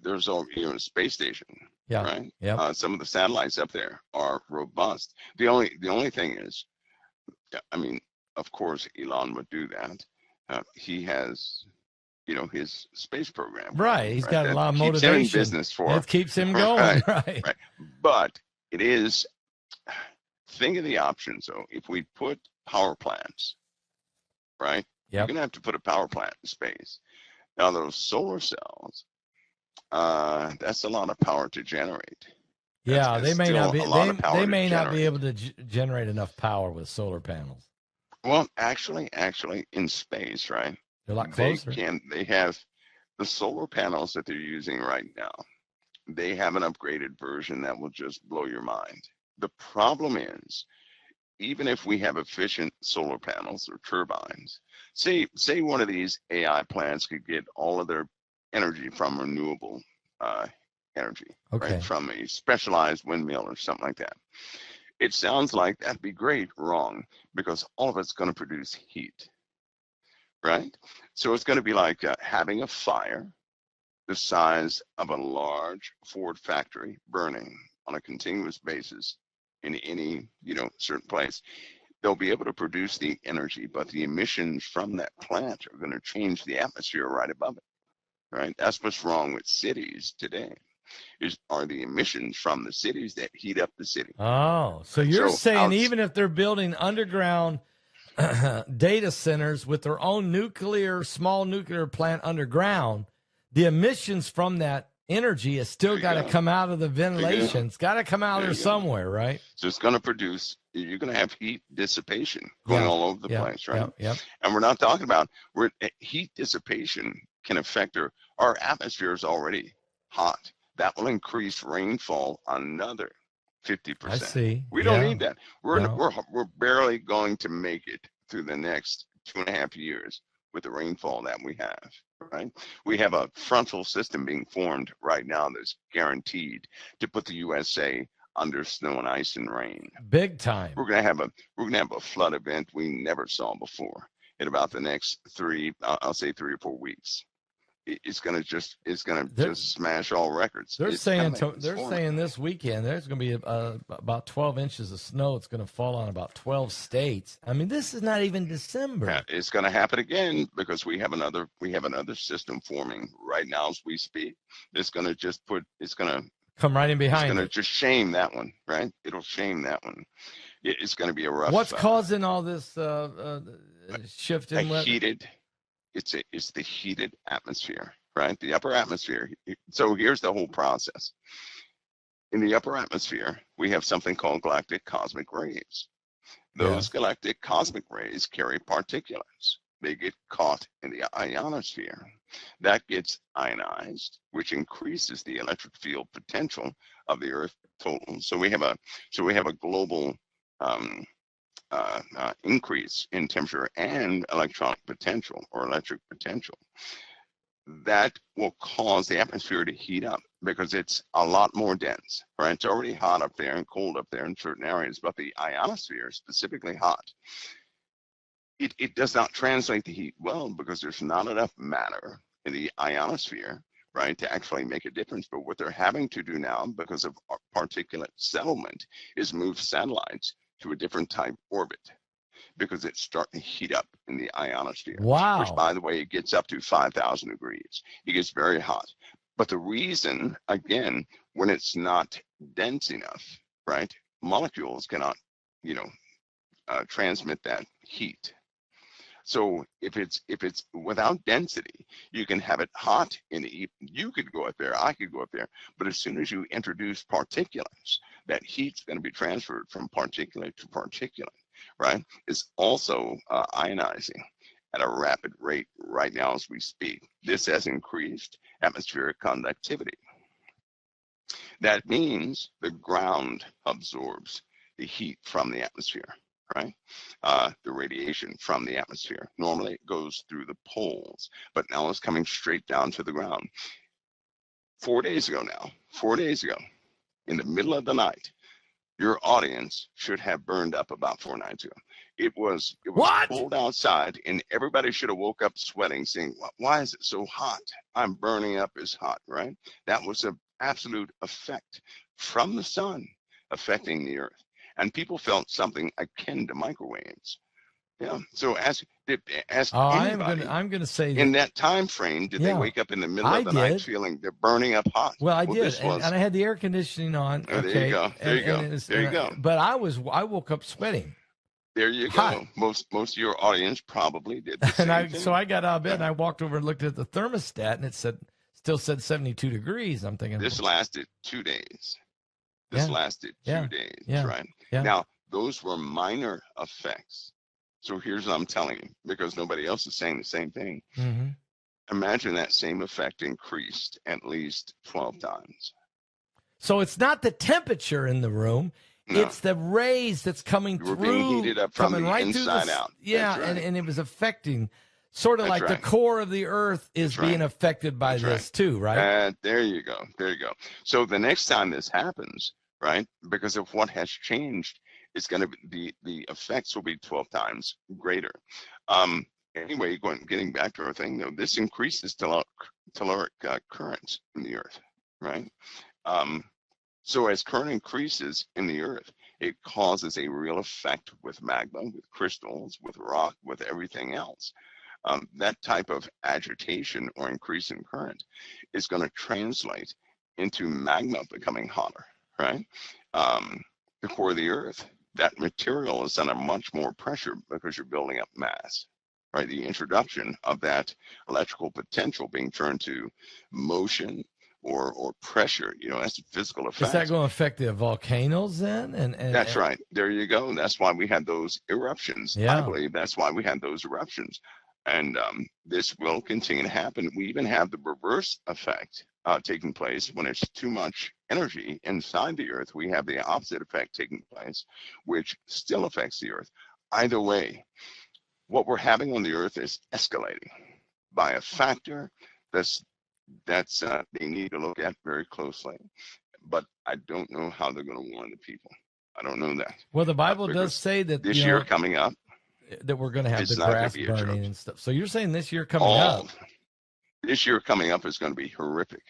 There's a space station. Yeah. Right. Yeah. Some of the satellites up there are robust. The only thing is, I mean, of course, Elon would do that. He has, his space program. Right. He's got a lot of motivation. Keeps him in business for. It keeps him going. Right. But it is. Think of the options, though. If we put power plants, right? Yep. You're gonna have to put a power plant in space. Now those solar cells. That's a lot of power to generate. Yeah, they may not be. They may not be able to generate enough power with solar panels. Well, actually, in space, right? They're a lot closer. They have the solar panels that they're using right now. They have an upgraded version that will just blow your mind. The problem is, even if we have efficient solar panels or turbines, say one of these AI plants could get all of their energy from renewable energy, right? From a specialized windmill or something like that. It sounds like that'd be great. Wrong, because all of it's going to produce heat, right? So it's going to be like having a fire the size of a large Ford factory burning on a continuous basis in any certain place. They'll be able to produce the energy, but the emissions from that plant are going to change the atmosphere right above it. Right? That's what's wrong with cities today. Are the emissions from the cities that heat up the city. Oh, so you're saying even if they're building underground data centers with their own small nuclear plant underground, the emissions from that energy has still got to come out of the ventilation. It's got to come out there somewhere, right? So it's going to produce, you're going to have heat dissipation going all over the place, right? Yeah. And we're not talking about, heat dissipation can affect our atmosphere is already hot. That will increase rainfall another 50%. I see. We don't need that. We're barely going to make it through the next 2.5 years with the rainfall that we have, right? We have a frontal system being formed right now that's guaranteed to put the USA under snow and ice and rain. Big time. We're gonna have a flood event we never saw before in about the next 3 or 4 weeks. It's gonna just smash all records. They're saying this weekend there's gonna be about 12 inches of snow. It's gonna fall on about 12 states. I mean, this is not even December. Yeah, it's gonna happen again because we have another system forming right now as we speak. It's gonna come right in behind. It's gonna just shame that one, right? It'll shame that one. It's gonna be a rough. What's causing all this shift in weather? It's the heated atmosphere, right? The upper atmosphere. So here's the whole process. In the upper atmosphere, we have something called galactic cosmic rays. Those galactic cosmic rays carry particulates. They get caught in the ionosphere. That gets ionized, which increases the electric field potential of the Earth total. So we have a global increase in temperature and electronic potential or electric potential, that will cause the atmosphere to heat up because it's a lot more dense, right? It's already hot up there and cold up there in certain areas, but the ionosphere is specifically hot. It does not translate the heat well because there's not enough matter in the ionosphere, right, to actually make a difference. But what they're having to do now, because of particulate settlement, is move satellites to a different type orbit because it's starting to heat up in the ionosphere. Wow. Which, by the way, it gets up to 5,000 degrees. It gets very hot. But the reason, again, when it's not dense enough, right, molecules cannot, transmit that heat. So if it's without density, you can have it hot in the evening. You could go up there, I could go up there, but as soon as you introduce particulates, that heat's going to be transferred from particulate to particulate, right? It's also ionizing at a rapid rate right now as we speak. This has increased atmospheric conductivity. That means the ground absorbs the heat from the atmosphere, right? The radiation from the atmosphere. Normally it goes through the poles, but now it's coming straight down to the ground. 4 days ago, in the middle of the night, your audience should have burned up about 4 nights ago. It was cold outside, and everybody should have woke up sweating, saying, why is it so hot? I'm burning up as hot, right? That was an absolute effect from the sun affecting the earth. And people felt something akin to microwaves. Yeah. So ask anybody. I'm going to say in that time frame, did they wake up in the middle of the night feeling they're burning up hot? Well, I did, and I had the air conditioning on. Oh, there you go. There you go. But I woke up sweating. There you go. Most of your audience probably did the same thing. So I got out of bed and I walked over and looked at the thermostat, and it still said 72 degrees. I'm thinking this lasted 2 days. Lasted 2 days, right? Yeah. Now, those were minor effects. So here's what I'm telling you, because nobody else is saying the same thing. Mm-hmm. Imagine that same effect increased at least 12 times. So it's not the temperature in the room. No. It's the rays that's coming through. We're being heated up from the right inside out. Yeah, right. and it was affecting, sort of like the core of the earth is being affected by this too, right? There you go. So the next time this happens, right, because of what has changed, it's going to be the effects will be 12 times greater. Anyway, getting back to our thing, though, this increases telluric currents in the earth, right? So as current increases in the earth, it causes a real effect with magma, with crystals, with rock, with everything else. That type of agitation or increase in current is going to translate into magma becoming hotter, right? The core of the earth, that material is under much more pressure because you're building up mass, right? The introduction of that electrical potential being turned to motion or pressure, that's a physical effect. Is that going to affect the volcanoes then? And that's right. There you go. That's why we had those eruptions. Yeah. I believe that's why we had those eruptions. And this will continue to happen. We even have the reverse effect taking place when it's too much energy inside the earth. We have the opposite effect taking place, which still affects the earth. Either way, what we're having on the earth is escalating by a factor that's they need to look at very closely. But I don't know how they're going to warn the people. I don't know that. Well, the Bible does say that this year coming up, that we're going to have the grass burning and stuff. So you're saying this year coming up? This year coming up is going to be horrific.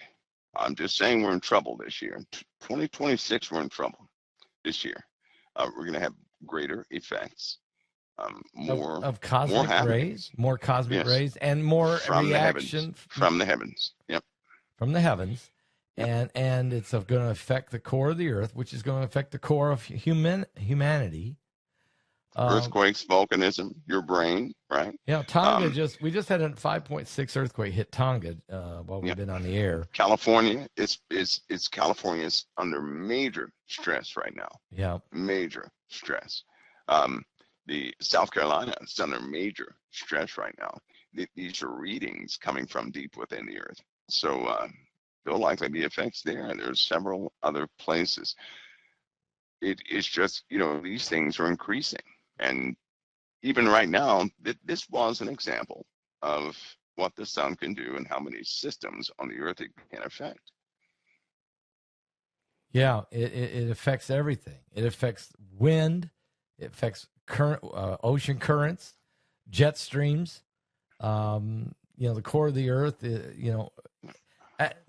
I'm just saying we're in trouble this year. 2026, we're in trouble this year. We're going to have greater effects, more of cosmic rays, more cosmic rays, and more from reaction from the heavens. Yep, from the heavens, and it's going to affect the core of the earth, which is going to affect the core of humanity. Earthquakes, volcanism, your brain, right? Yeah, Tonga we just had a 5.6 earthquake hit Tonga while we've been on the air. California California's under major stress right now. Yeah, major stress. The South Carolina is under major stress right now. These are readings coming from deep within the earth. So there'll likely be effects there, and there's several other places. It is just, these things are increasing. And even right now, this was an example of what the sun can do and how many systems on the earth it can affect. Yeah, it affects everything. It affects wind. It affects current ocean currents, jet streams. The core of the Earth.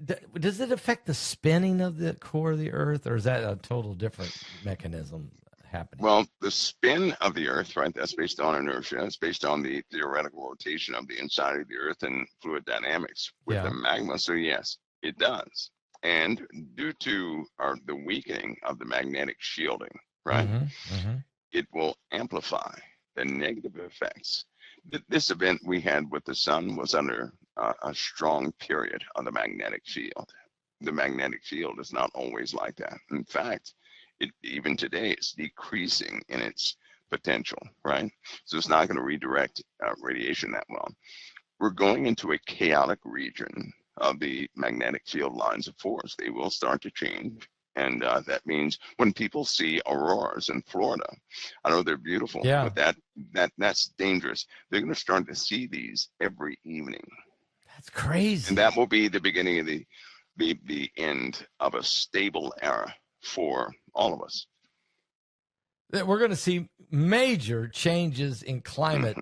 Does it affect the spinning of the core of the Earth, or is that a total different mechanism happening? Well, the spin of the Earth, right? That's based on inertia. It's based on the theoretical rotation of the inside of the Earth and fluid dynamics with the magma. So yes, it does. And due to the weakening of the magnetic shielding, right, it will amplify the negative effects. This event we had with the sun was under a strong period of the magnetic field. The magnetic field is not always like that. In fact, even today it's decreasing in its potential, right? So it's not going to redirect radiation that well. We're going into a chaotic region of the magnetic field lines of force. They will start to change. And that means when people see auroras in Florida, I know they're beautiful, but that's dangerous. They're going to start to see these every evening. That's crazy. And that will be the beginning of the end of a stable era for all of us. We're going to see major changes in climate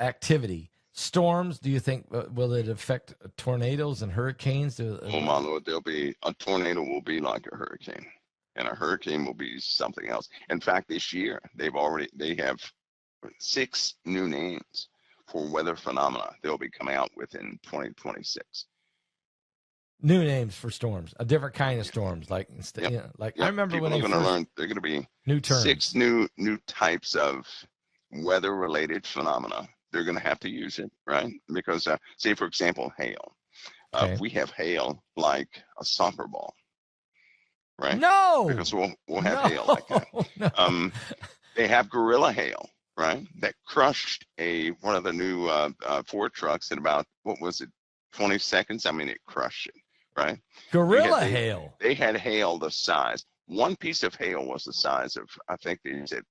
activity. Storms, do you think, will it affect tornadoes and hurricanes? Oh, my Lord, a tornado will be like a hurricane, and a hurricane will be something else. In fact, this year, they have 6 new names for weather phenomena they'll be coming out with in 2026. New names for storms, a different kind of storms. I remember people when are going to learn. They're going to be new terms. 6 new types of weather-related phenomena. They're going to have to use it, right? Because, say, for example, hail. If we have hail like a soccer ball, right? No! Because we'll have hail like that. No. They have gorilla hail, right? That crushed one of the new Ford trucks in about, 20 seconds? I mean, it crushed it, right? Gorilla hail. They had hail the size. One piece of hail was the size of, I think they said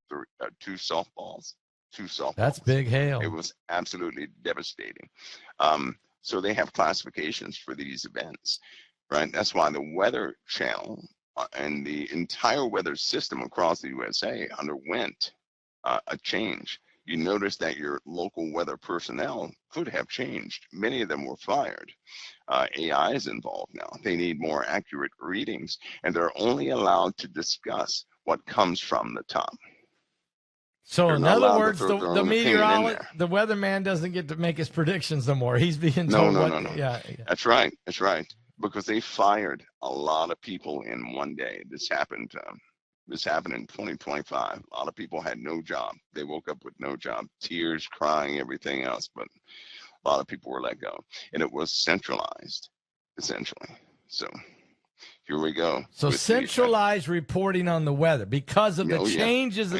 2 softballs. 2 softballs. That's big hail. It was absolutely devastating. So they have classifications for these events, right? That's why the Weather Channel and the entire weather system across the USA underwent a change. You notice that your local weather personnel could have changed. Many of them were fired. AI is involved now. They need more accurate readings, and they're only allowed to discuss what comes from the top. So in other words, the meteorologist, the weatherman doesn't get to make his predictions no more. He's being told No. Yeah. That's right. Because they fired a lot of people in one day. This happened in 2025. A lot of people had no job. They woke up with no job, tears, crying, everything else. But a lot of people were let go, and it was centralized, essentially. So here we go. So centralized reporting on the weather because of the changes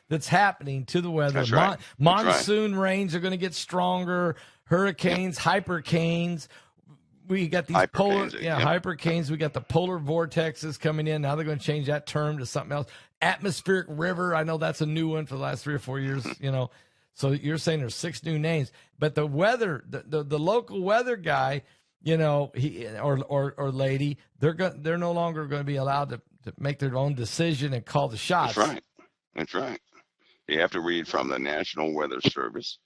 that's happening to the weather. That's right. Monsoon rains are going to get stronger. Hurricanes, hypercanes. We got these hypercanes. We got the polar vortexes coming in. Now they're going to change that term to something else. Atmospheric river. I know that's a new one for the last 3 or 4 years. So you're saying there's 6 new names, but the weather, the local weather guy, he or lady, they're no longer going to be allowed to make their own decision and call the shots. That's right. They have to read from the National Weather Service.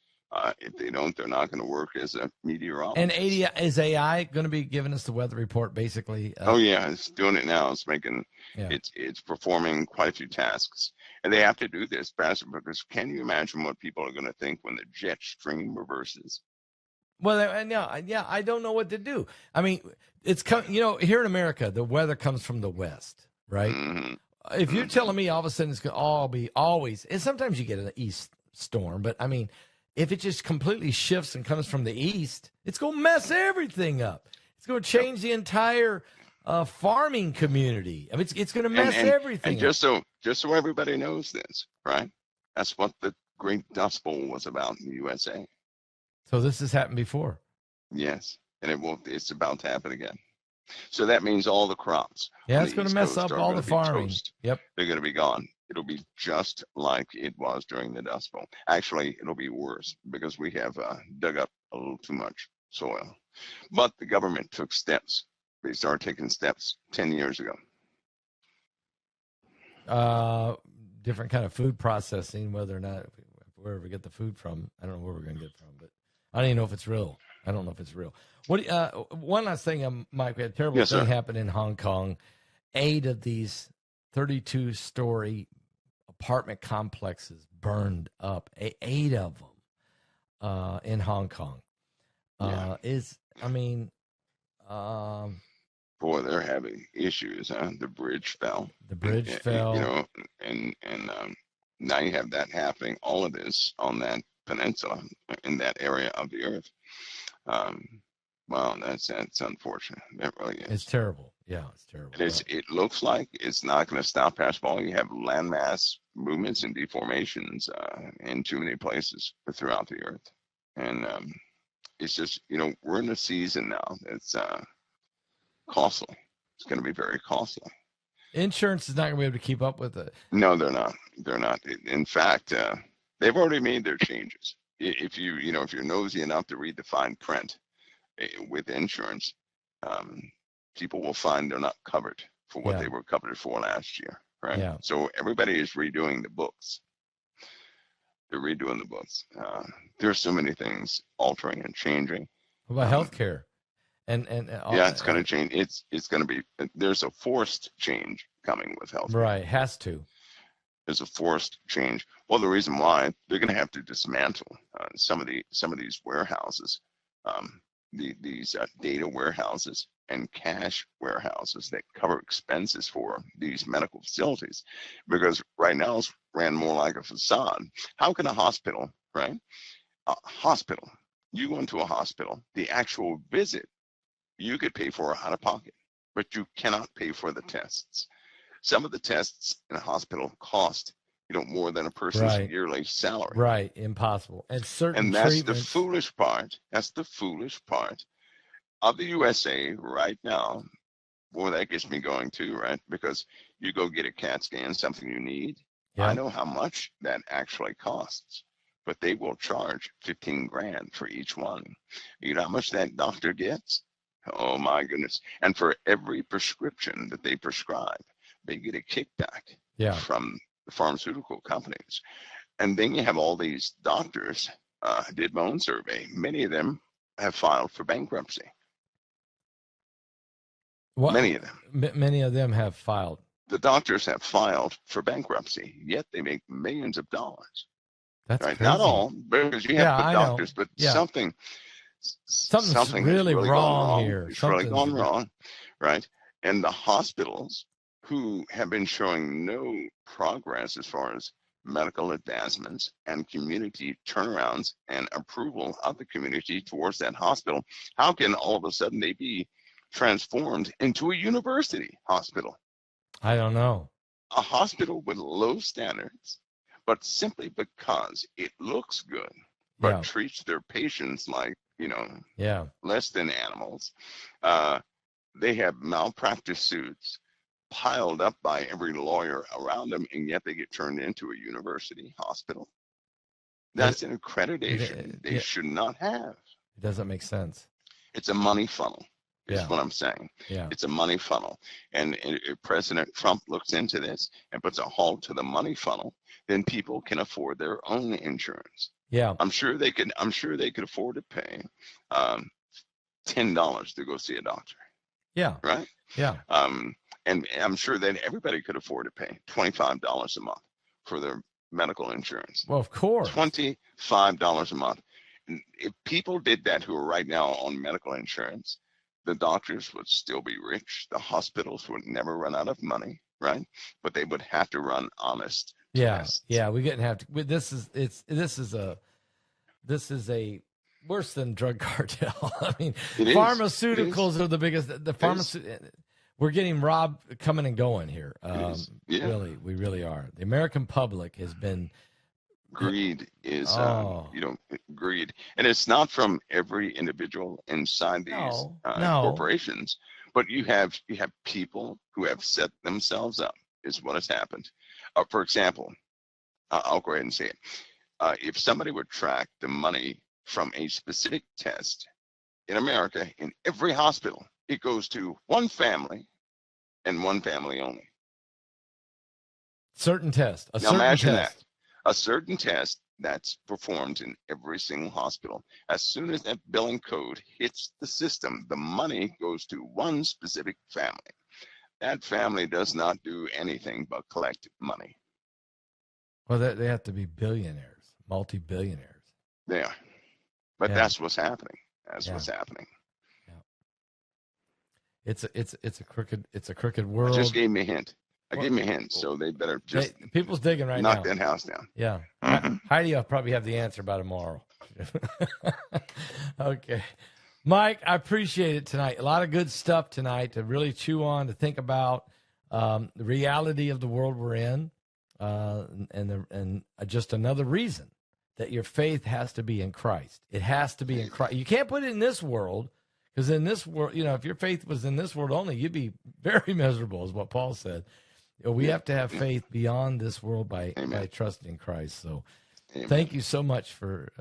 If they don't, they're not going to work as a meteorologist. And is AI going to be giving us the weather report, basically? It's doing it now. It's making it's performing quite a few tasks, and they have to do this, Pastor, because can you imagine what people are going to think when the jet stream reverses? Well, I don't know what to do. I mean, it's here in America, the weather comes from the west, right? Mm-hmm. If you're telling me all of a sudden it's going to all be always, and sometimes you get an east storm, but I mean, if it just completely shifts and comes from the east, it's going to mess everything up. It's going to change the entire farming community. I mean, it's going to mess everything up. And just so everybody knows this, right? That's what the Great Dust Bowl was about in the USA. So this has happened before. Yes, and it's about to happen again. So that means all the crops. Yeah, it's going to mess up all the farming. Yep. They're going to be gone. It'll be just like it was during the Dust Bowl. Actually, it'll be worse because we have dug up a little too much soil. But the government took steps. They started taking steps 10 years ago. Different kind of food processing, whether or not wherever we get the food from, I don't know where we're going to get it from, but I don't even know if it's real. I don't know if it's real. One last thing, Mike, we had a terrible thing happen in Hong Kong. 8 of these 32-story apartment complexes burned up. 8 of them in Hong Kong. Boy, they're having issues, huh? The bridge fell. The bridge fell. You know, and now you have that happening, all of this on that peninsula in that area of the earth. Well, that's unfortunate. That really is. It's terrible. Yeah, it's terrible. It looks like it's not going to stop past fall. You have landmass movements and deformations in too many places throughout the earth. And it's just, you know, we're in a season now that's costly. It's going to be very costly. Insurance is not going to be able to keep up with it. No, they're not. They're not. In fact, they've already made their changes. If you're nosy enough to read the fine print with insurance, people will find they're not covered for what they were covered for last year, right? Yeah. So everybody is redoing the books. They're redoing the books. There's so many things altering and changing. What about healthcare? It's going to change. It's going to be. There's a forced change coming with healthcare. Right, has to. There's a forced change. Well, the reason why they're going to have to dismantle some of these warehouses, these data warehouses and cash warehouses that cover expenses for these medical facilities, because right now it's ran more like a facade. How can a hospital, right? A hospital. You go into a hospital, the actual visit, you could pay for out of pocket, but you cannot pay for the tests. Some of the tests in a hospital cost, more than a person's yearly salary. Right, impossible. And that's the foolish part. That's the foolish part of the USA right now. Boy, that gets me going too, right? Because you go get a CAT scan, something you need. I know how much that actually costs, but they will charge $15,000 for each one. You know how much that doctor gets? Oh my goodness. And for every prescription that they prescribe, they get a kickback from the pharmaceutical companies. And then you have all these doctors. I did my own survey. Many of them have filed for bankruptcy. Many of them. Many of them have filed. The doctors have filed for bankruptcy, yet they make millions of dollars. That's crazy. Not all, because you have good doctors, but something's really wrong here. It's really gone wrong, right? And the hospitals, who have been showing no progress as far as medical advancements and community turnarounds and approval of the community towards that hospital, how can all of a sudden they be transformed into a university hospital? I don't know. A hospital with low standards, but simply because it looks good, but treats their patients like, less than animals. They have malpractice suits piled up by every lawyer around them, and yet they get turned into a university hospital. That's an accreditation they should not have. It doesn't make sense. It's a money funnel, is what I'm saying. Yeah. It's a money funnel. And if President Trump looks into this and puts a halt to the money funnel, then people can afford their own insurance. Yeah. I'm sure they could afford to pay $10 to go see a doctor. Yeah. Right? Yeah. And I'm sure that everybody could afford to pay $25 a month for their medical insurance. Well, of course. $25 a month. If people did that who are right now on medical insurance, the doctors would still be rich. The hospitals would never run out of money, right? But they would have to run honest tests. Yeah, we didn't have to. This is a worse than drug cartel. I mean, pharmaceuticals are the biggest. We're getting robbed coming and going here. Really, we really are. The American public has been. Greed is, greed. And it's not from every individual inside these corporations, but you have people who have set themselves up, is what has happened. For example, I'll go ahead and say it. If somebody would track the money from a specific test in America, in every hospital, it goes to one family and one family only. Certain test. Now imagine that. A certain test that's performed in every single hospital. As soon as that billing code hits the system, the money goes to one specific family. That family does not do anything but collect money. Well, they have to be billionaires, multi-billionaires. They are. But that's what's happening. That's what's happening. Yeah. It's a crooked world. Just gave me a hint. I gave me a hint, so they better just people's digging right now. Knock that house down. Yeah. Mm-hmm. Heidi will probably have the answer by tomorrow. Okay. Mike, I appreciate it tonight. A lot of good stuff tonight to really chew on, to think about the reality of the world we're in, and just another reason that your faith has to be in Christ. It has to be in Christ. You can't put it in this world, because in this world, if your faith was in this world only, you'd be very miserable, is what Paul said. We have to have faith beyond this world by trusting in Christ. So thank you so much for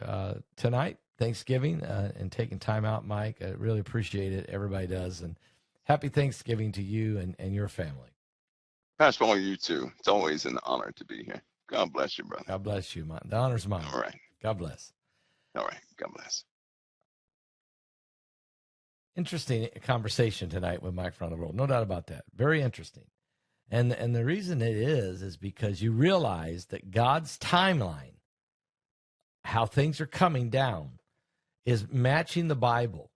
tonight, Thanksgiving, and taking time out, Mike. I really appreciate it. Everybody does. And happy Thanksgiving to you and your family. Pastor Paul, you too. It's always an honor to be here. God bless you, brother. God bless you. The honor's mine. All right. God bless. All right. God bless. Interesting conversation tonight with Mike from the world. No doubt about that. Very interesting. And the reason it is because you realize that God's timeline, how things are coming down, is matching the Bible.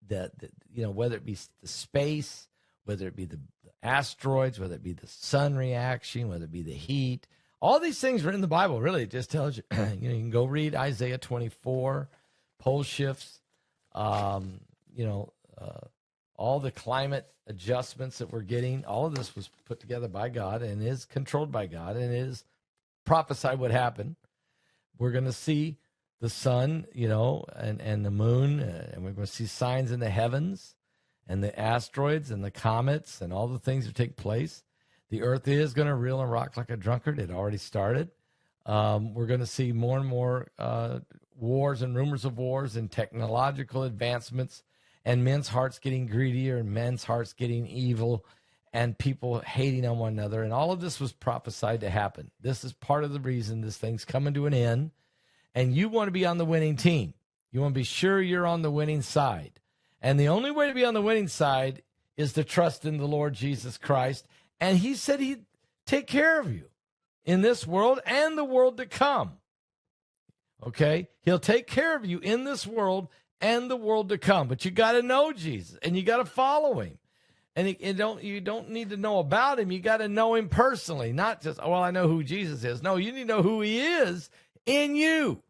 That whether it be the space, whether it be the asteroids, whether it be the sun reaction, whether it be the heat, all these things are in the Bible. Really, it just tells you. You can go read Isaiah 24, pole shifts. All the climate adjustments that we're getting, all of this was put together by God and is controlled by God and is prophesied what happened. We're going to see the sun, and the moon, and we're going to see signs in the heavens and the asteroids and the comets and all the things that take place. The earth is going to reel and rock like a drunkard. It already started. We're going to see more and more wars and rumors of wars and technological advancements, and men's hearts getting greedier and men's hearts getting evil and people hating on one another. And all of this was prophesied to happen. This is part of the reason this thing's coming to an end. And you want to be on the winning team. You want to be sure you're on the winning side. And the only way to be on the winning side is to trust in the Lord Jesus Christ. And he said he'd take care of you in this world and the world to come. Okay? He'll take care of you in this world and the world to come. But you got to know Jesus, and you got to follow him. And you don't need to know about him. You got to know him personally, not just, I know who Jesus is. No, you need to know who he is in you.